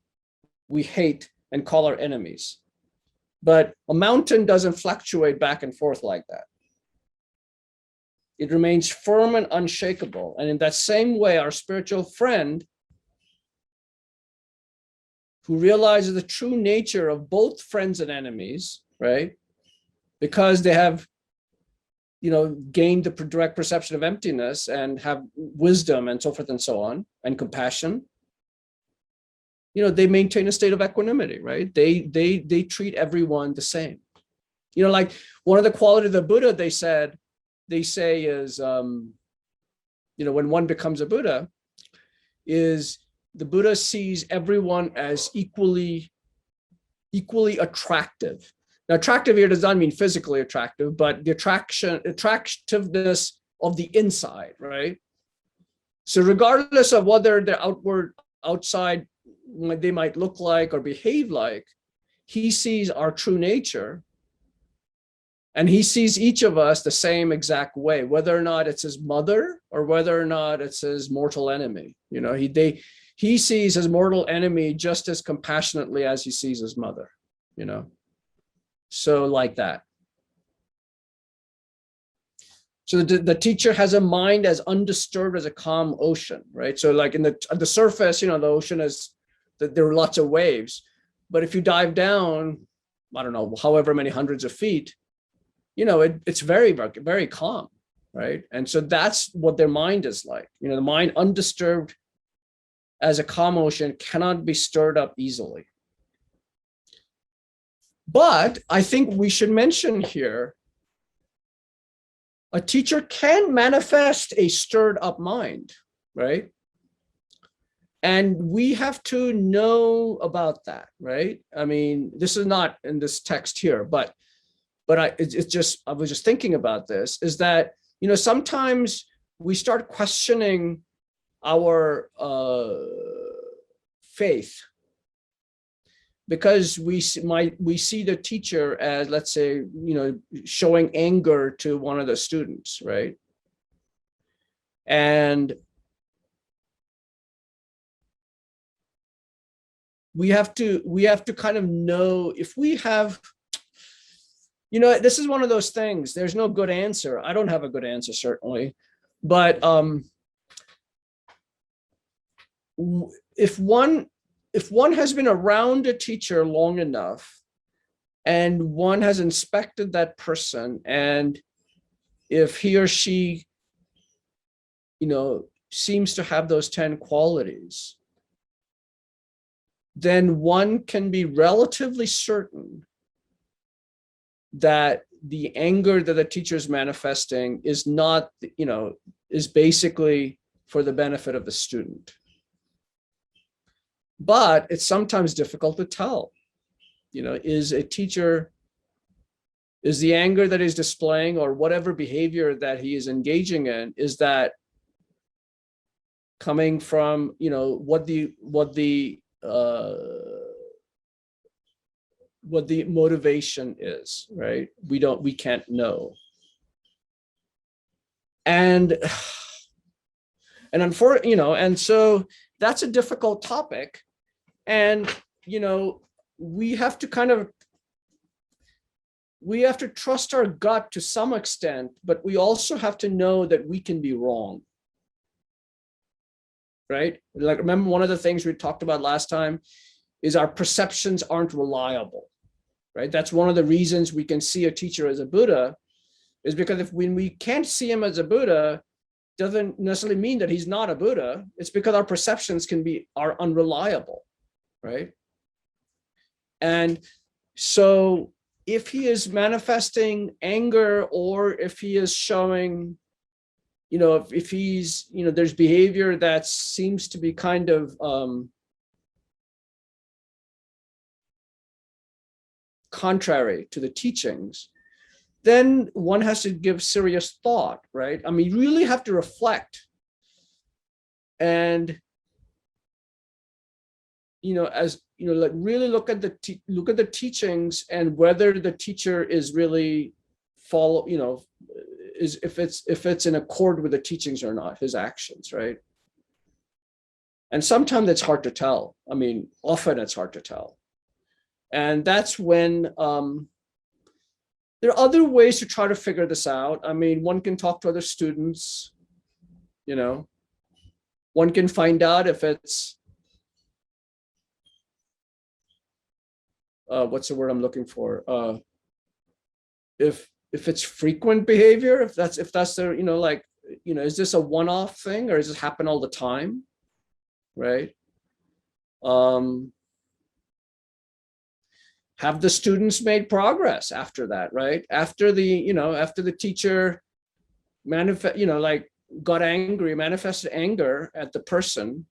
we hate and call our enemies. But a mountain doesn't fluctuate back and forth like that. It remains firm and unshakable. And in that same way, our spiritual friend, who realizes the true nature of both friends and enemies, right? Because they have, gained the direct perception of emptiness and have wisdom and so forth and so on, and compassion, they maintain a state of equanimity, right? They treat everyone the same. Like one of the qualities of the Buddha, they say is, when one becomes a Buddha, is the Buddha sees everyone as equally attractive. Now, attractive here does not mean physically attractive, but the attractiveness of the inside, right? So regardless of whether their outside, they might look like or behave like, he sees our true nature, and he sees each of us the same exact way, whether or not it's his mother or whether or not it's his mortal enemy. He sees his mortal enemy just as compassionately as he sees his mother, So like that. So the teacher has a mind as undisturbed as a calm ocean, right? So like at the surface, the ocean is, there are lots of waves, but if you dive down, I don't know, however many hundreds of feet, it's very, very calm, right? And so that's what their mind is like. The mind undisturbed as a calm ocean cannot be stirred up easily. But I think we should mention here, a teacher can manifest a stirred up mind, right? And we have to know about that, right? I mean, this is not in this text here, but I was just thinking about this, is that, sometimes we start questioning our faith because we see the teacher as, let's say, showing anger to one of the students, right? And we have to kind of know if we have, this is one of those things, there's no good answer. I don't have a good answer, certainly. But if one has been around a teacher long enough and one has inspected that person, and if he or she, seems to have those 10 qualities, then one can be relatively certain that the anger that the teacher is manifesting is not, is basically for the benefit of the student. But it's sometimes difficult to tell, is the anger that he's displaying, or whatever behavior that he is engaging in, is that coming from, what the motivation is, right? We can't know. And and so that's a difficult topic. And, we have to trust our gut to some extent, but we also have to know that we can be wrong. Right? Like, remember, one of the things we talked about last time is our perceptions aren't reliable, right? That's one of the reasons we can see a teacher as a Buddha, is because when we can't see him as a Buddha, doesn't necessarily mean that he's not a Buddha. It's because our perceptions are unreliable, right? And so if he is manifesting anger, or if he is showing, if he's, there's behavior that seems to be kind of contrary to the teachings, then one has to give serious thought, right? I mean, you really have to reflect and, like really look at the teachings and whether the teacher is really if it's in accord with the teachings or not, his actions, right? And sometimes it's hard to tell. I mean, often it's hard to tell. And that's when there are other ways to try to figure this out. I mean, one can talk to other students, one can find out if it's, what's the word I'm looking for? If it's frequent behavior, if that's the, is this a one-off thing, or does this happen all the time? Right? Have the students made progress after that, right? After the teacher got angry, manifested anger at the person,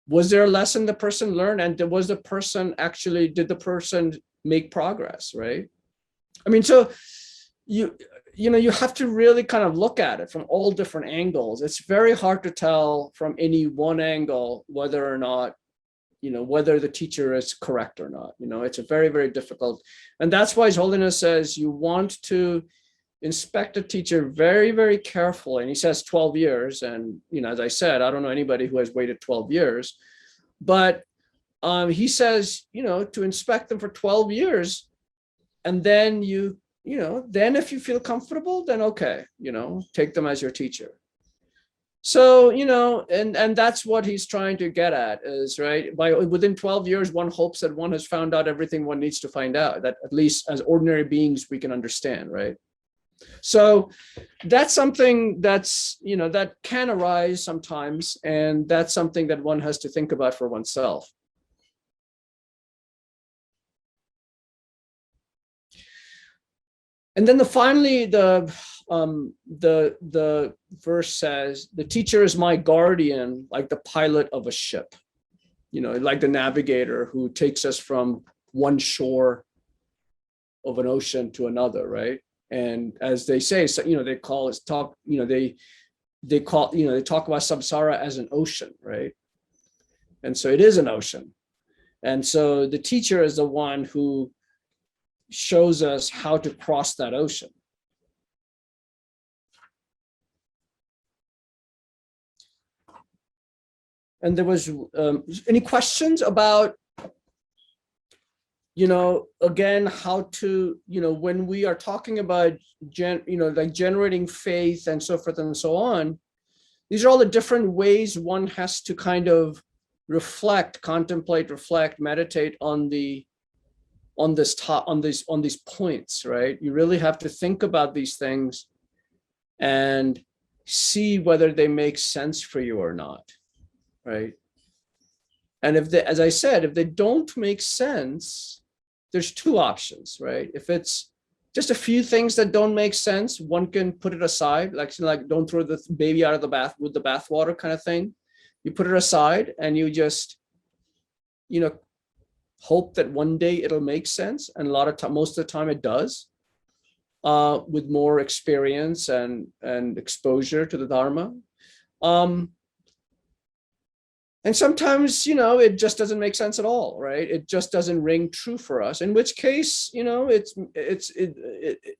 was there a lesson the person learned, and did the person make progress, right? I mean, so you have to really kind of look at it from all different angles. It's very hard to tell from any one angle whether or not, whether the teacher is correct or not. It's a very, very difficult. And that's why His Holiness says you want to inspect a teacher very, very carefully. And he says 12 years. And, as I said, I don't know anybody who has waited 12 years, but he says, to inspect them for 12 years. And then then if you feel comfortable, then okay, take them as your teacher. So, you know, and that's what he's trying to get at is, right, by within 12 years, one hopes that one has found out everything one needs to find out, that at least as ordinary beings, we can understand, right? So that's something that's, you know, that can arise sometimes. And that's something that one has to think about for oneself. And then finally, the verse says, the teacher is my guardian, like the pilot of a ship, you know, like the navigator who takes us from one shore of an ocean to another, right? And as they say, so, you know, they call it talk, you know, they talk about samsara as an ocean, right? And so it is an ocean. And so the teacher is the one who shows us how to cross that ocean. And there was any questions about, you know, again, how to, you know, when we are talking about, you know, like generating faith and so forth and so on, these are all the different ways one has to kind of reflect, contemplate, reflect, meditate on these points, right? You really have to think about these things and see whether they make sense for you or not, right? And if they, as I said, if they don't make sense, there's two options, right? If it's just a few things that don't make sense, one can put it aside, like don't throw the baby out of the bath with the bathwater kind of thing. You put it aside and you just, you know, hope that one day it'll make sense. And a lot of time, most of the time it does, with more experience and exposure to the Dharma. And sometimes, you know, it just doesn't make sense at all, right? It just doesn't ring true for us, in which case, you know,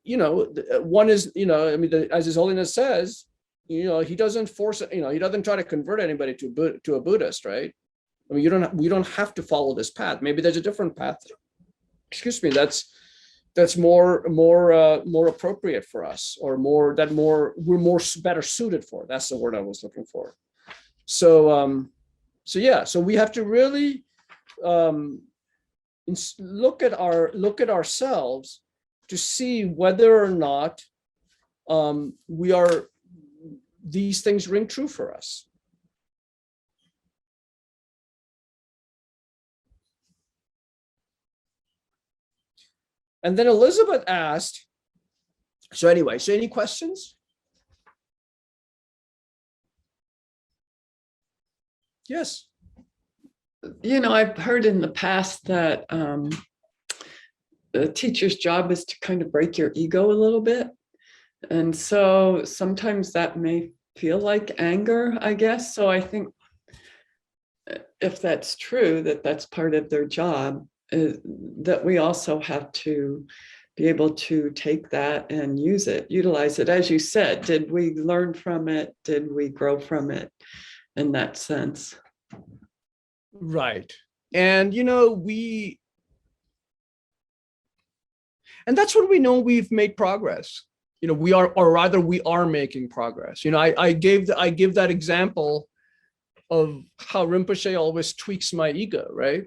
you know, one is, you know, I mean, as His Holiness says, you know, he doesn't force it, you know, he doesn't try to convert anybody to a Buddhist, right? I mean, we don't have to follow this path. Maybe there's a different path, excuse me, that's more appropriate for us, or we're better suited for. That's the word I was looking for. So, yeah, so we have to really look at ourselves to see whether or not these things ring true for us. And then Elizabeth asked, so anyway, so any questions? Yes. You know, I've heard in the past that the teacher's job is to kind of break your ego a little bit. And so sometimes that may feel like anger, I guess. So I think if that's true, that's part of their job, that we also have to be able to take that and use it, utilize it. As you said, did we learn from it? Did we grow from it in that sense? Right. And, you know, and that's when we know we've made progress. You know, we are making progress. You know, I give that example of how Rinpoche always tweaks my ego, right?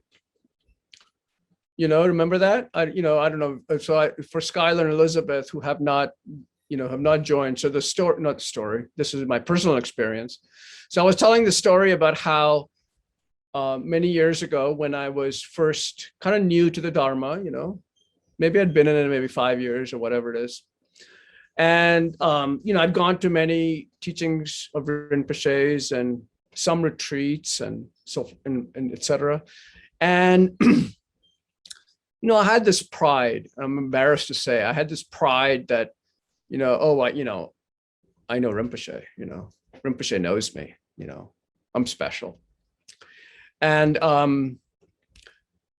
You know, remember that? I don't know. So for Skylar and Elizabeth, who have not joined. So this is my personal experience. So I was telling the story about how many years ago, when I was first kind of new to the Dharma, you know, maybe I'd been in it maybe 5 years or whatever it is. And, you know, I'd gone to many teachings of Rinpoche's and some retreats and et cetera. And, you know, I had this pride, I'm embarrassed to say, I had this pride that, you know, I know Rinpoche, you know, Rinpoche knows me, you know, I'm special. And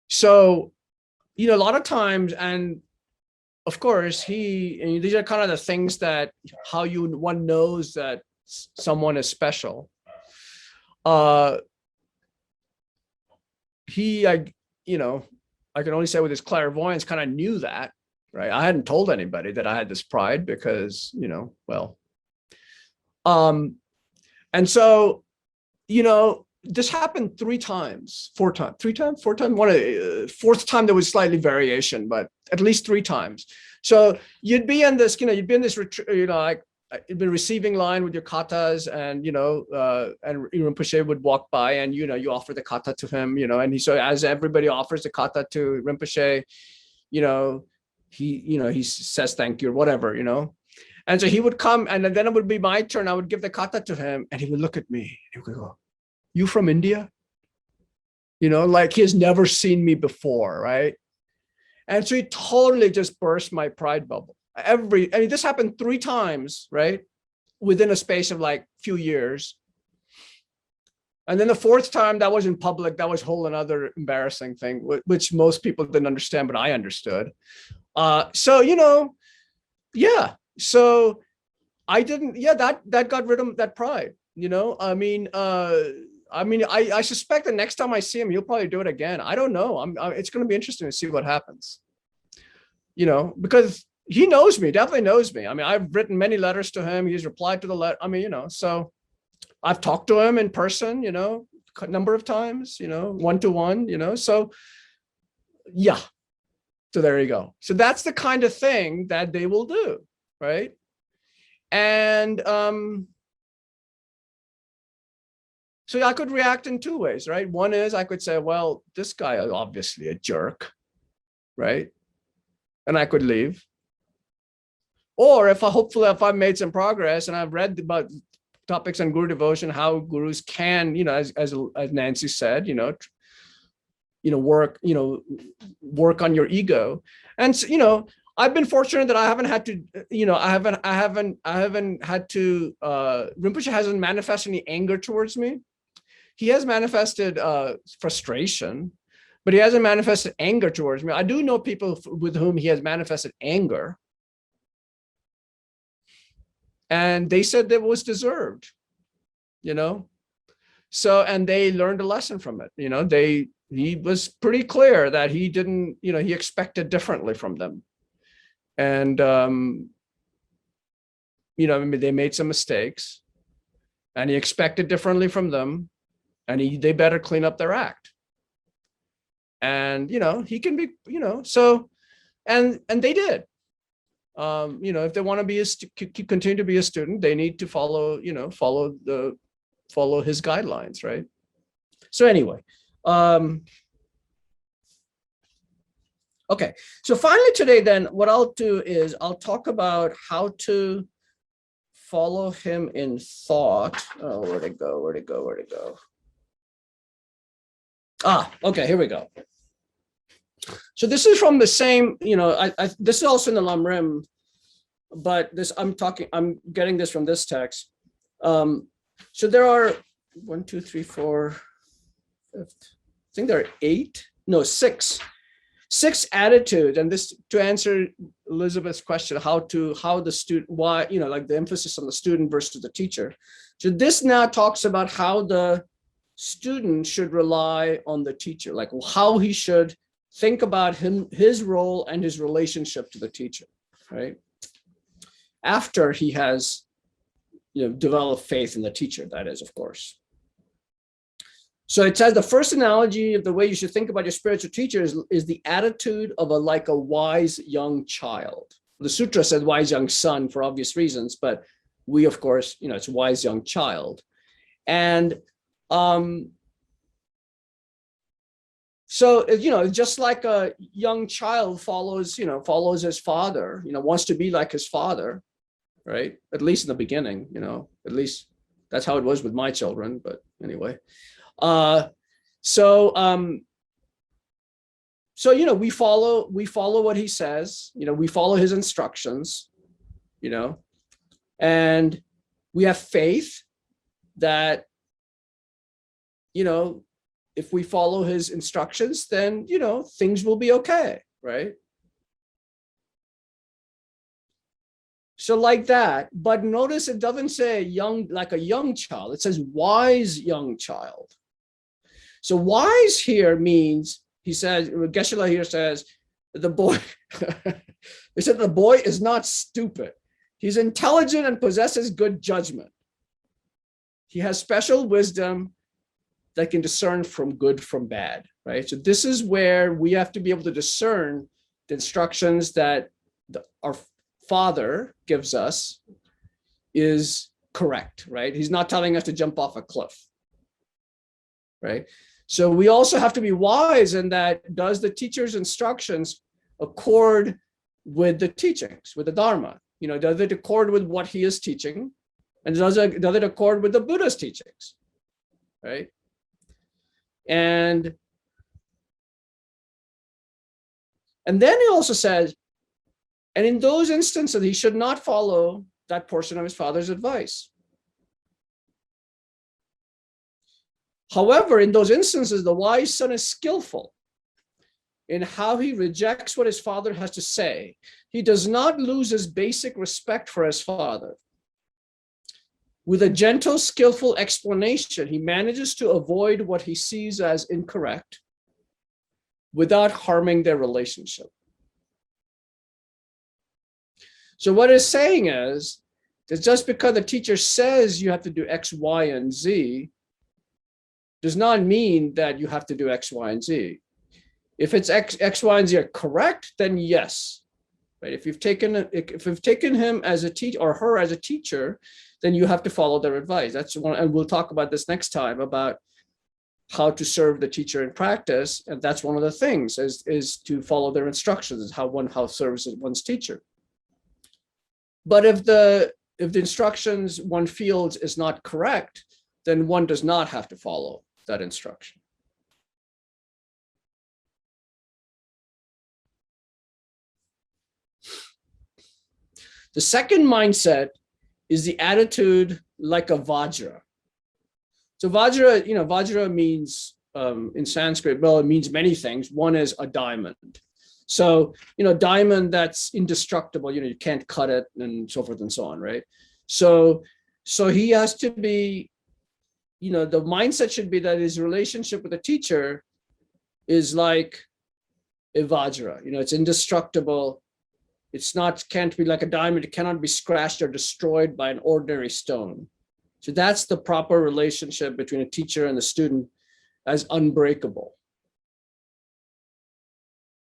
so, you know, a lot of times, and of course, these are kind of the things that how one knows that someone is special. You know, I can only say with his clairvoyance, kind of knew that, right? I hadn't told anybody that I had this pride because, you know, well, And so, this happened 3 times, 4 times, 3 times, 4 times. Fourth time there was slightly variation, but at least 3 times. So you'd be in this, you'd be in this retreat, like you'd been receiving line with your katas, and and Rinpoche would walk by, and you offer the kata to him, and so as everybody offers the kata to Rinpoche, he says thank you or whatever, and so he would come, and then it would be my turn. I would give the kata to him, and he would look at me. He would go, "You from India?" Like he has never seen me before, right? And so he totally just burst my pride bubble. This happened 3 times, right? Within a space of like few years. And then the 4th time, that was in public. That was a whole another embarrassing thing, which most people didn't understand, but I understood. So, yeah. So I didn't, that got rid of that pride, I suspect the next time I see him, he'll probably do it again. I don't know. It's going to be interesting to see what happens, because he knows me, definitely knows me. I've written many letters to him. He's replied to the letter. So I've talked to him in person, a number of times, one-to-one, so yeah. So there you go. So that's the kind of thing that they will do, right? And so I could react in 2 ways, right? One is I could say, well, this guy is obviously a jerk, right? And I could leave. Or hopefully if I've made some progress and I've read about topics on guru devotion, how gurus can, as Nancy said, work on your ego. And so, I've been fortunate that I haven't had to, Rinpoche hasn't manifested any anger towards me. He has manifested frustration, but he hasn't manifested anger towards me. I do know people with whom he has manifested anger. And they said that it was deserved, So, and they learned a lesson from it. He was pretty clear that he didn't, he expected differently from them. And, they made some mistakes, and he expected differently from them, and they better clean up their act. And, he can be, so, and they did. If they want to be continue to be a student, they need to follow his guidelines, right? So anyway, okay. So finally today, then what I'll do is I'll talk about how to follow him in thought. Oh, where'd it go? Okay, here we go. So this is from the same, this is also in the Lam Rim, but I'm getting this from this text. So there are 1, 2, 3, 4, 5, I think there are 6 attitudes. And this, to answer Elizabeth's question, how the student, why, like the emphasis on the student versus the teacher. So this now talks about how the student should rely on the teacher, like how he should think about his role and his relationship to the teacher, right? After he has, developed faith in the teacher, that is, of course. So it says the first analogy of the way you should think about your spiritual teacher is the attitude of like a wise young child. The sutra says wise young son for obvious reasons, but we, of course, it's wise young child. And so, just like a young child follows his father, wants to be like his father, right? At least in the beginning, at least that's how it was with my children, but anyway. So we follow what he says, we follow his instructions, and we have faith that, if we follow his instructions, then, things will be okay, right? So like that, but notice it doesn't say like a young child, it says wise young child. So wise here means, he says, Geshe-la here says, the boy, they said the boy is not stupid. He's intelligent and possesses good judgment. he has special wisdom that can discern from good from bad, right? So this is where we have to be able to discern the instructions that our Father gives us is correct, right? He's not telling us to jump off a cliff, right? So we also have to be wise in that, does the teacher's instructions accord with the teachings, with the Dharma? You know, does it accord with what he is teaching? And does it accord with the Buddha's teachings, right? And then he also says, and in those instances, he should not follow that portion of his father's advice. However, in those instances, the wise son is skillful in how he rejects what his father has to say. He does not lose his basic respect for his father. With a gentle, skillful explanation, he manages to avoid what he sees as incorrect without harming their relationship. So what it's saying is that just because the teacher says you have to do X, Y, and Z does not mean that you have to do X, Y, and Z. If it's X, Y, and Z are correct, then yes. Right? If you've taken him as a teacher or her as a teacher, then you have to follow their advice. That's one, and we'll talk about this next time about how to serve the teacher in practice. And that's one of the things is to follow their instructions, is how one serves one's teacher. But if the instructions one feels is not correct, then one does not have to follow that instruction. The second mindset is the attitude like a vajra. So vajra, vajra means in Sanskrit, well, it means many things. One is a diamond. So, diamond that's indestructible, you can't cut it and so forth and so on, right? So he has to be, the mindset should be that his relationship with the teacher is like a vajra, it's indestructible. Can't be like a diamond. It cannot be scratched or destroyed by an ordinary stone. So that's the proper relationship between a teacher and the student, as unbreakable.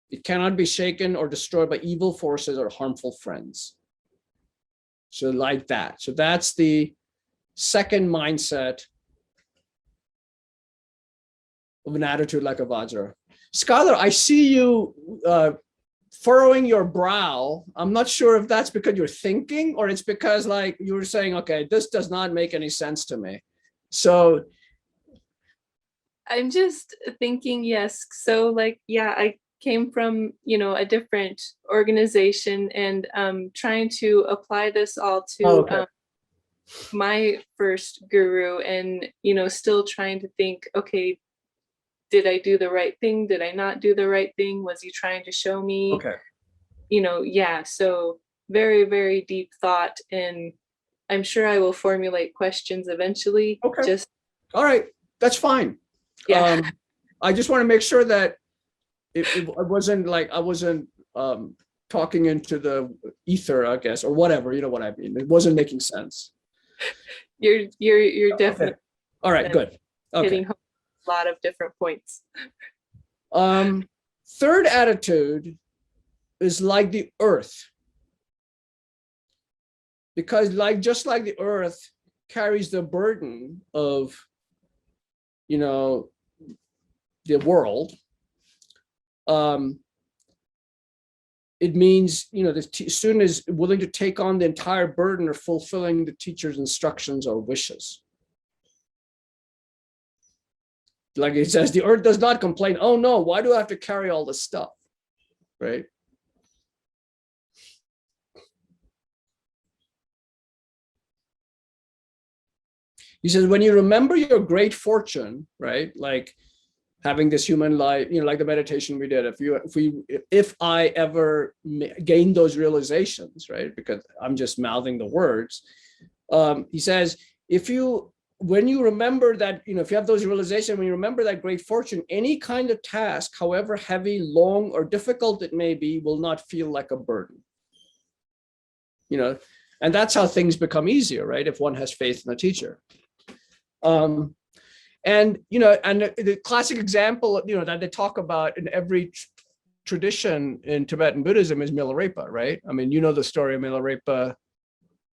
It cannot be shaken or destroyed by evil forces or harmful friends. So like that. So that's the second mindset of an attitude like a vajra. Scholar, I see you furrowing your brow. I'm not sure if that's because you're thinking or it's because like you were saying, okay, this does not make any sense to me. So I'm just thinking, yes. So like, yeah, I came from, a different organization and trying to apply this all to my first guru and, still trying to think, okay, did I do the right thing? Did I not do the right thing? Was he trying to show me? Okay. Yeah. So very, very deep thought. And I'm sure I will formulate questions eventually. Okay. All right. That's fine. Yeah. I just want to make sure that it wasn't like I wasn't talking into the ether, I guess, or whatever, you know what I mean. It wasn't making sense. You're definitely okay. All right, good. Okay. Hitting a lot of different points. Third attitude is like the earth. Because just like the earth carries the burden of, the world, it means, the student is willing to take on the entire burden of fulfilling the teacher's instructions or wishes. Like it says, the earth does not complain, oh no, why do I have to carry all this stuff, right? He says, when you remember your great fortune, right? Like having this human life, like the meditation we did, if I ever gain those realizations, right? Because I'm just mouthing the words. He says, when you remember that, if you have those realizations, when you remember that great fortune, any kind of task, however heavy, long, or difficult it may be, will not feel like a burden. And that's how things become easier, right? If one has faith in the teacher. And the classic example, that they talk about in every tradition in Tibetan Buddhism is Milarepa, right? I mean, the story of Milarepa.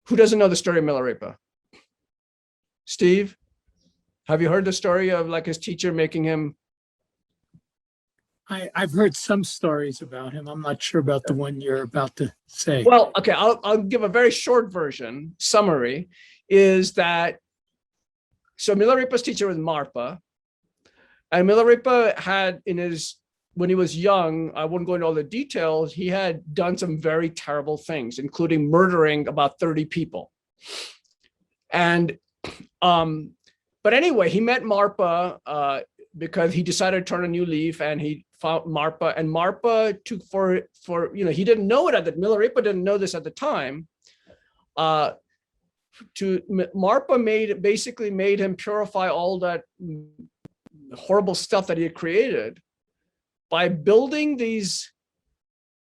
Who doesn't know the story of Milarepa? Steve, have you heard the story of like his teacher making him? I've heard some stories about him. I'm not sure about the one you're about to say. Well, okay, I'll give a very short summary, is that, so Milarepa's teacher was Marpa, and Milarepa had when he was young, I won't go into all the details, he had done some very terrible things, including murdering about 30 people. And, but anyway, he met Marpa because he decided to turn a new leaf, and he found Marpa, and Marpa took he didn't know it Milarepa didn't know this at the time. Marpa basically made him purify all that horrible stuff that he had created by building these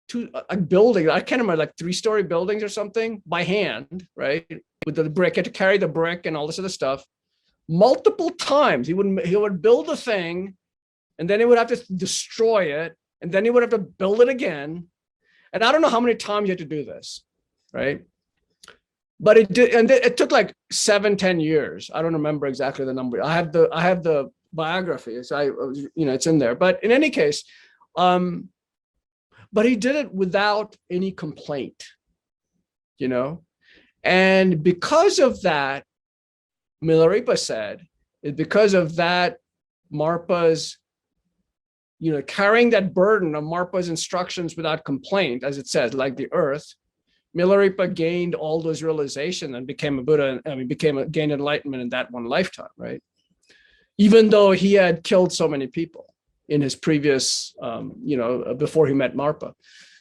buildings. I can't remember, like 3-story buildings or something by hand, right? With the brick, he had to carry the brick and all this other stuff. Multiple times, he would build a thing, and then he would have to destroy it, and then he would have to build it again. And I don't know how many times you had to do this, right? But it did, and it took like 7-10 years. I don't remember exactly the number. I have the biography, so it's in there. But in any case, but he did it without any complaint, and because of that, Milarepa said, because of that, Marpa's, carrying that burden of Marpa's instructions without complaint, as it says, like the earth, Milarepa gained all those realizations and became a Buddha. Gained enlightenment in that one lifetime, right? Even though he had killed so many people in his previous, before he met Marpa.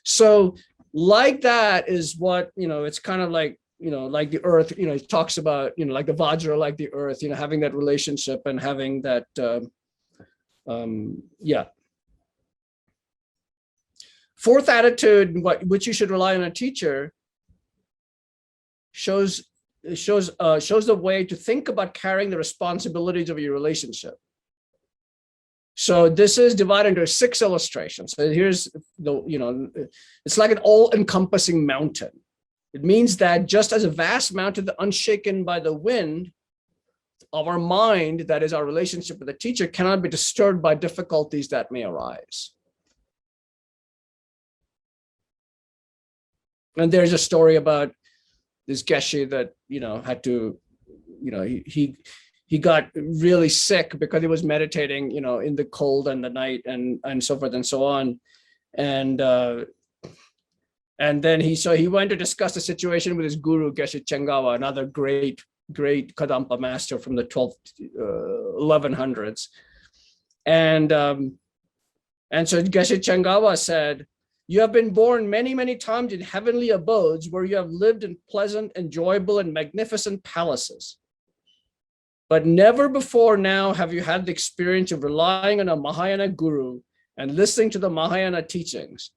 So like that is what, it's kind of like, like the earth, he talks about, like the Vajra, like the earth, having that relationship and having that, Fourth attitude, which you should rely on a teacher, shows the way to think about carrying the responsibilities of your relationship. So this is divided into 6 illustrations. So here's it's like an all-encompassing mountain. It means that just as a vast mountain unshaken by the wind, our mind, that is our relationship with the teacher, cannot be disturbed by difficulties that may arise. And there's a story about this geshe that, had to, he got really sick because he was meditating, in the cold and the night and so forth and so on. And then he went to discuss the situation with his guru, Geshe Chengawa, another great Kadampa master from the 1100s. And so Geshe Chengawa said, "You have been born many, many times in heavenly abodes where you have lived in pleasant, enjoyable, and magnificent palaces. But never before now have you had the experience of relying on a Mahayana guru and listening to the Mahayana teachings.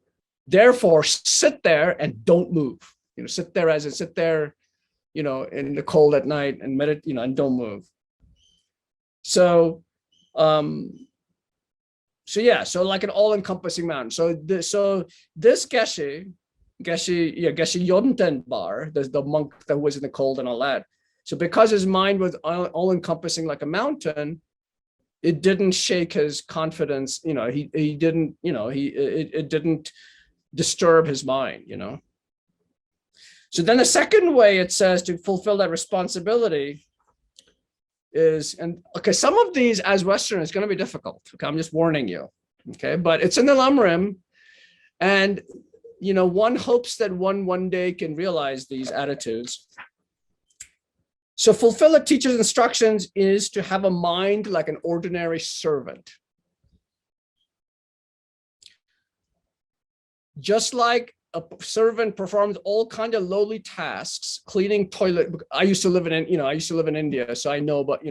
Therefore, sit there and don't move." Sit there as in sit there, in the cold at night and meditate, and don't move. So, so like an all-encompassing mountain. So this Geshe Yonten Bar, the monk that was in the cold and all that. So because his mind was all-encompassing like a mountain, it didn't shake his confidence. He didn't. It didn't disturb his mind. So then the second way it says to fulfill that responsibility is, and okay, some of these as Westerners is going to be difficult. Okay, I'm just warning you. Okay, but it's in the Lamrim, and one hopes that one day can realize these attitudes. So fulfill a teacher's instructions is to have a mind like an ordinary servant. Just like a servant performs all kinds of lowly tasks, cleaning toilet. I used to live in India, so I know. But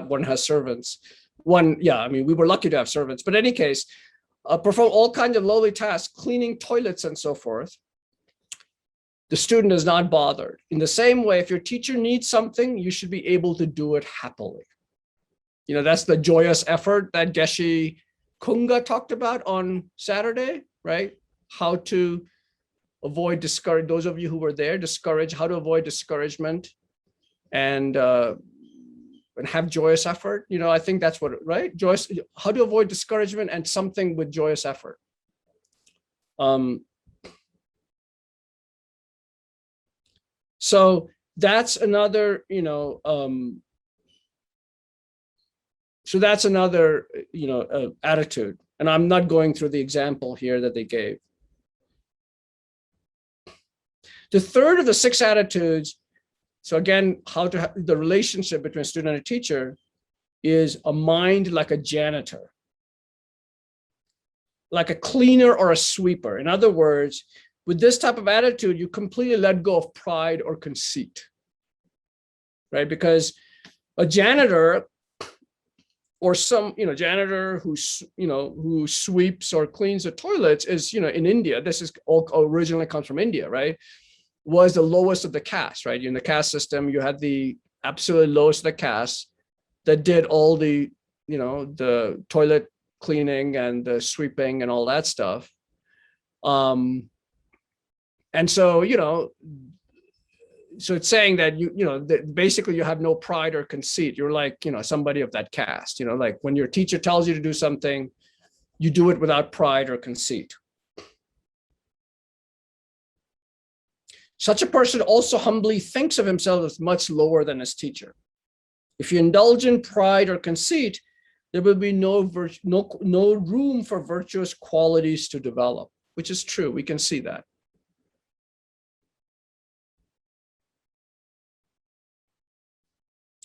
one has servants. We were lucky to have servants. But in any case, perform all kinds of lowly tasks, cleaning toilets and so forth. the student is not bothered. In the same way, if your teacher needs something, you should be able to do it happily. That's the joyous effort that Geshe Kunga talked about on Saturday, right? How to avoid discourage, those of you who were there, how to avoid discouragement and have joyous effort. I think that's what, right? Joyous, how to avoid discouragement and something with joyous effort. So that's another, so that's another, attitude. And I'm not going through the example here that they gave. The third of the 6 attitudes, so again, the relationship between a student and a teacher is a mind like a janitor, like a cleaner or a sweeper. In other words, with this type of attitude, you completely let go of pride or conceit, right? Because a janitor or some, janitor who sweeps or cleans the toilets is, in India, this is all originally comes from India, right? Was the lowest of the caste, right? In the caste system, you had the absolute lowest of the caste that did all the, the toilet cleaning and the sweeping and all that stuff. And so, so it's saying that that basically you have no pride or conceit. You're like, somebody of that caste, like when your teacher tells you to do something, you do it without pride or conceit. Such a person also humbly thinks of himself as much lower than his teacher. If you indulge in pride or conceit, there will be no room for virtuous qualities to develop, which is true. We can see that.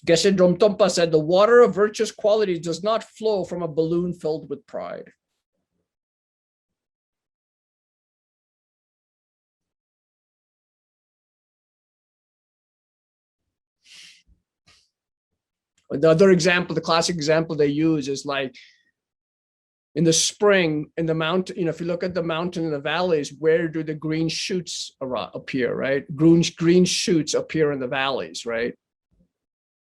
Geshe Dromtompa said, the water of virtuous qualities does not flow from a balloon filled with pride. The other example, the classic example they use is like in the spring, in the mountain, if you look at the mountain and the valleys, where do the green shoots appear, right? Green shoots appear in the valleys, right?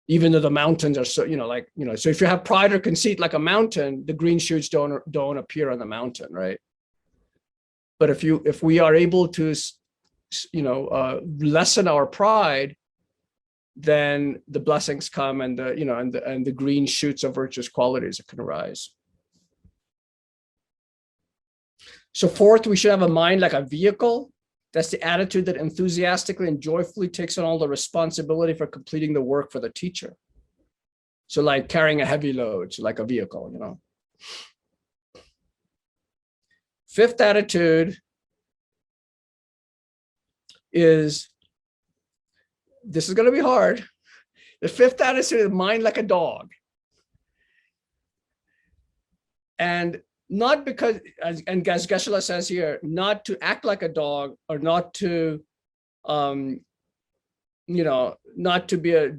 Even though the mountains are so, so if you have pride or conceit like a mountain, the green shoots don't appear on the mountain, right? But if we are able to, lessen our pride, then the blessings come and the green shoots of virtuous qualities can arise. So fourth, we should have a mind like a vehicle. That's the attitude that enthusiastically and joyfully takes on all the responsibility for completing the work for the teacher. So like carrying a heavy load, so like a vehicle, Fifth attitude is, this is going to be hard. The fifth attitude is mind like a dog. And not because, as Geshe-la says here, not to act like a dog or not to, not to be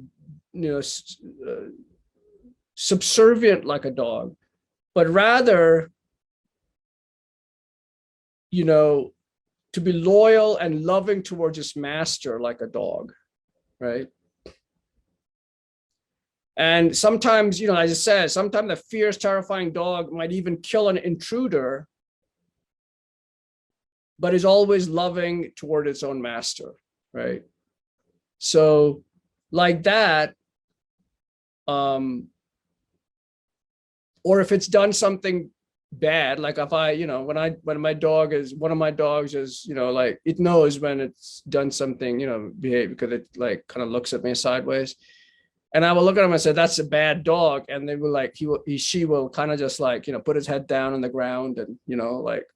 subservient like a dog, but rather, to be loyal and loving towards his master like a dog, right? And sometimes, as it says, sometimes the fierce, terrifying dog might even kill an intruder, but is always loving toward its own master, right? So like that, or if it's done something bad, like if when my dog is, one of my dogs is, like it knows when it's done something, behave, because it like kind of looks at me sideways. And I will look at him and say, that's a bad dog. And they will like, she will kind of just like, put his head down on the ground and, like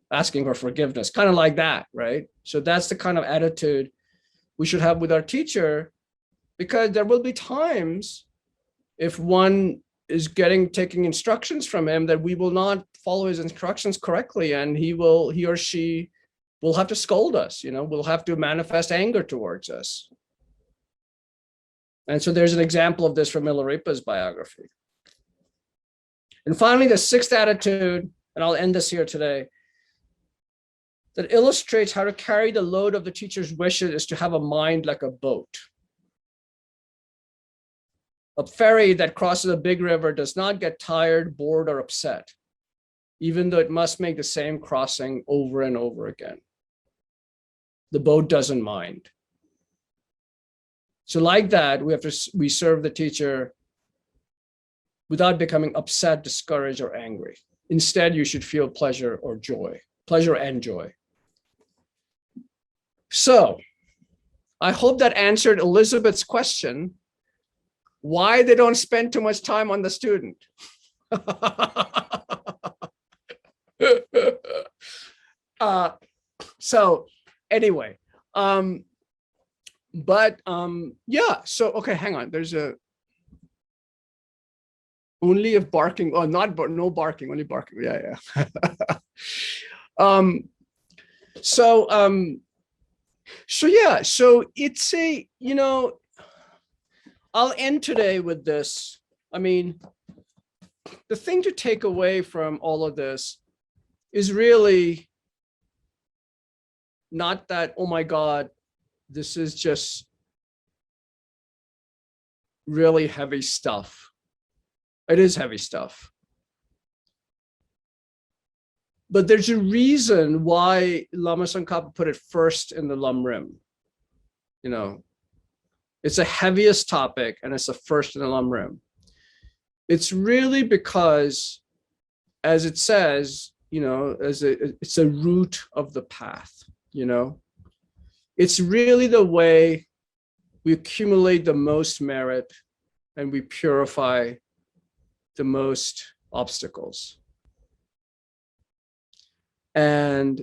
asking for forgiveness, kind of like that, right? So that's the kind of attitude we should have with our teacher, because there will be times if one is taking instructions from him that we will not follow his instructions correctly. And he or she will have to scold us, will have to manifest anger towards us. And so there's an example of this from Milarepa's biography. And finally, the sixth attitude, and I'll end this here today. that illustrates how to carry the load of the teacher's wishes is to have a mind like a boat. A ferry that crosses a big river does not get tired, bored, or upset, even though it must make the same crossing over and over again. The boat doesn't mind. So like that, we serve the teacher without becoming upset, discouraged, or angry. Instead, you should feel pleasure or joy, pleasure and joy. So I hope that answered Elizabeth's question, why they don't spend too much time on the student. So anyway, yeah, so, okay, hang on. There's only if barking, oh, no barking, only barking. Yeah. So it's a, I'll end today with this. I mean, the thing to take away from all of this is really not that, oh my God, this is just really heavy stuff. It is heavy stuff. But there's a reason why Lama Tsongkhapa put it first in the Lam Rim. It's the heaviest topic and it's the first in the Lam Rim. It's really because, as it says, it's a root of the path, It's really the way we accumulate the most merit and we purify the most obstacles. And,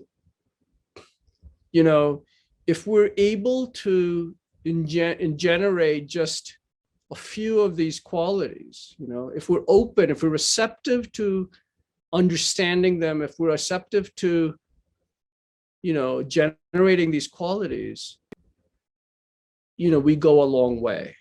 if we're able to generate just a few of these qualities, if we're open, if we're receptive to understanding them, if we're receptive to, generating these qualities, we go a long way.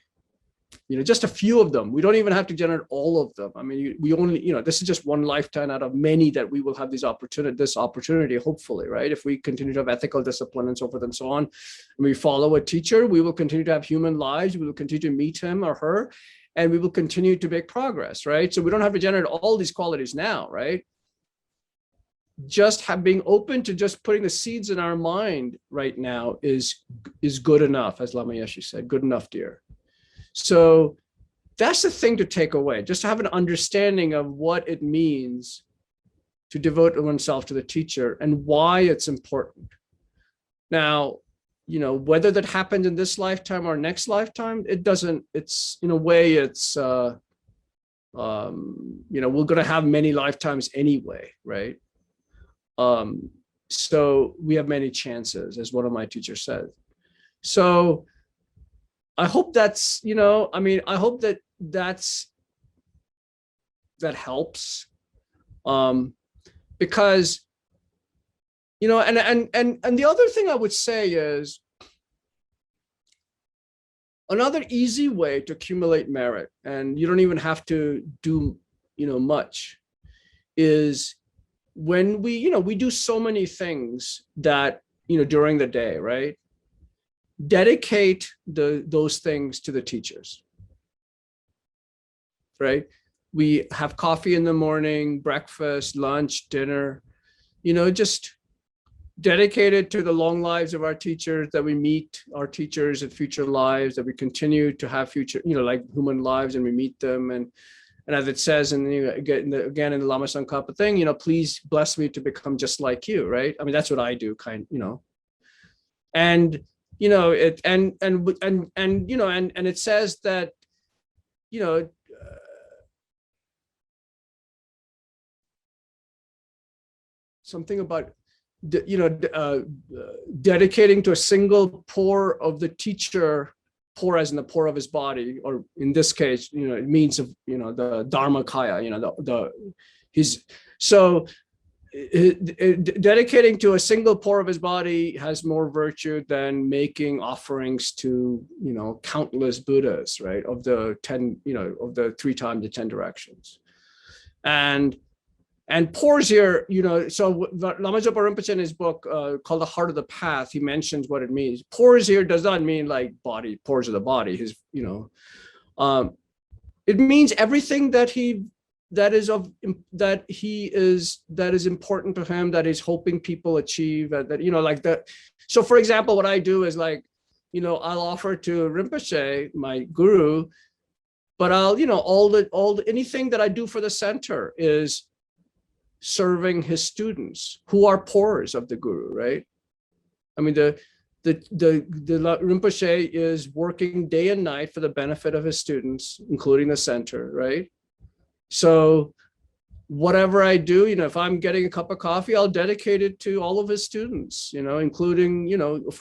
Just a few of them. We don't even have to generate all of them. I mean, we only, this is just one lifetime out of many that we will have this opportunity, hopefully, right? If we continue to have ethical discipline and so forth and so on, and we follow a teacher, we will continue to have human lives. We will continue to meet him or her, and we will continue to make progress, right? So we don't have to generate all these qualities now, right? Just being open to just putting the seeds in our mind right now is good enough, as Lama Yeshe said, good enough, dear. So that's the thing to take away, just to have an understanding of what it means to devote oneself to the teacher and why it's important. Now, whether that happens in this lifetime or next lifetime, it's in a way, it's, we're going to have many lifetimes anyway, right? So we have many chances, as one of my teachers said. So I hope that's, I hope that helps, because, and the other thing I would say is another easy way to accumulate merit, and you don't even have to do, much, is when we do so many things that, during the day, right? Dedicate those things to the teachers, right? We have coffee in the morning, breakfast, lunch, dinner, just dedicated to the long lives of our teachers, that we meet our teachers in future lives, that we continue to have future, like human lives, and we meet them. And as it says, again in the Lama Tsongkhapa thing, please bless me to become just like you, right? I mean, that's what I do, and it and it says that something about dedicating to a single pore of the teacher, pore as in the pore of his body, or in this case, it means of the Dharma Kaya, dedicating to a single pore of his body has more virtue than making offerings to, countless Buddhas, right? Of the 10, of the 3 times the 10 directions. And, And pores here, so Lama Zopa Rinpoche in his book called The Heart of the Path, he mentions what it means. Pores here does not mean like body, pores of the body, it means everything that is important to him, that he's hoping people achieve, like that. So for example, what I do is like, I'll offer to Rinpoche, my guru, but I'll, anything that I do for the center is serving his students who are pores of the guru, right? I mean, the Rinpoche is working day and night for the benefit of his students, including the center, right? So whatever I do, if I'm getting a cup of coffee, I'll dedicate it to all of his students, including,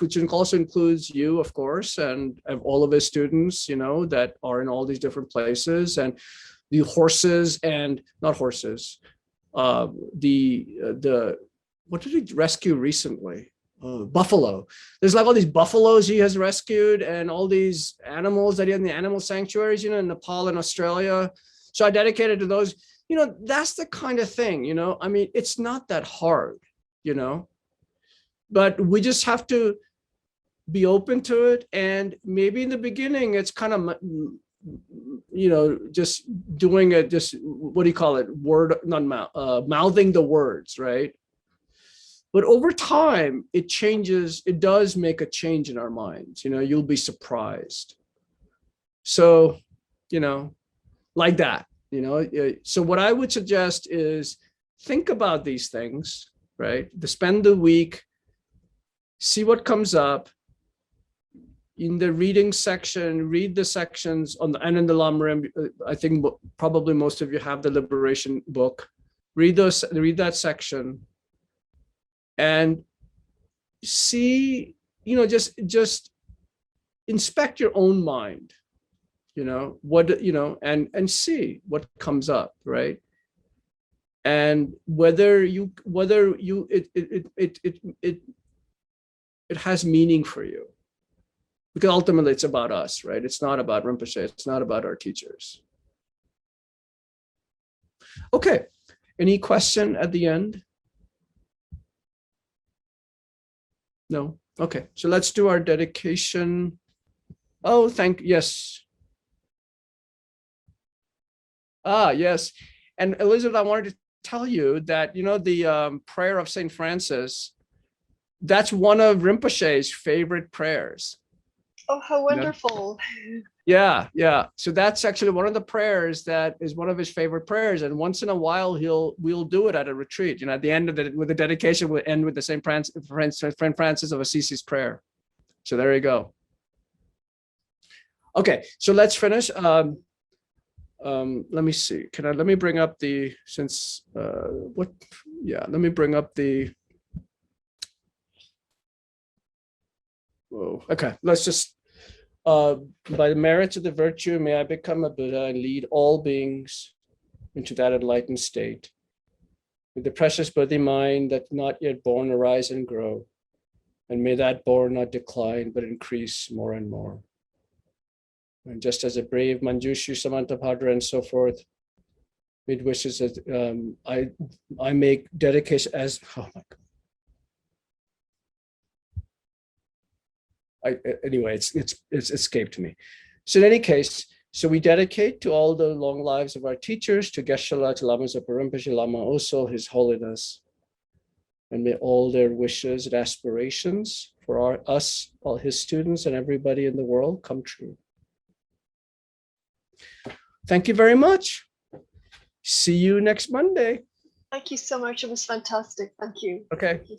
which also includes you, of course, and all of his students, that are in all these different places, and the horses and not horses, what did he rescue recently? Buffalo. There's like all these buffaloes he has rescued and all these animals that he had in the animal sanctuaries, in Nepal and Australia. So I dedicated to those, that's the kind of thing, I mean, it's not that hard, but we just have to be open to it. And maybe in the beginning, it's kind of, just doing it, just, what do you call it? Mouthing the words, right? But over time, it changes, it does make a change in our minds, you'll be surprised. So, like that, so what I would suggest is think about these things, right? Spend the week, see what comes up. In the reading section, read the sections and in the Lamrim, I think probably most of you have the Liberation book. Read that section and see, just inspect your own mind, and see what comes up, right? And whether it has meaning for you. Because ultimately it's about us, right? It's not about Rinpoche, it's not about our teachers. Okay, any question at the end? No? Okay, so let's do our dedication. Oh, yes. Yes. And Elizabeth, I wanted to tell you that, the prayer of St. Francis, that's one of Rinpoche's favorite prayers. Oh, how wonderful. Yeah. So that's actually one of the prayers that is one of his favorite prayers. And once in a while, we'll do it at a retreat. At the end of with the dedication, we'll end with the St. Francis of Assisi's prayer. So there you go. Okay, so let's finish. Let me see. Let me bring up the, let me bring up the, whoa, okay, let's just, by the merits of the virtue, may I become a Buddha and lead all beings into that enlightened state. With the precious Buddhi mind that not yet born arise and grow, and may that born not decline, but increase more and more. And just as a brave Manjushu, Samantabhadra, and so forth, made wishes that I make dedication as, oh my God. Anyway, it's escaped me. So in any case, so we dedicate to all the long lives of our teachers, to Geshe-la, to Lama Zopa Rinpoche, Lama Oso, His Holiness, and may all their wishes and aspirations for us, all his students, and everybody in the world come true. Thank you very much. See you next Monday. Thank you so much. It was fantastic. Thank you. Okay. Thank you.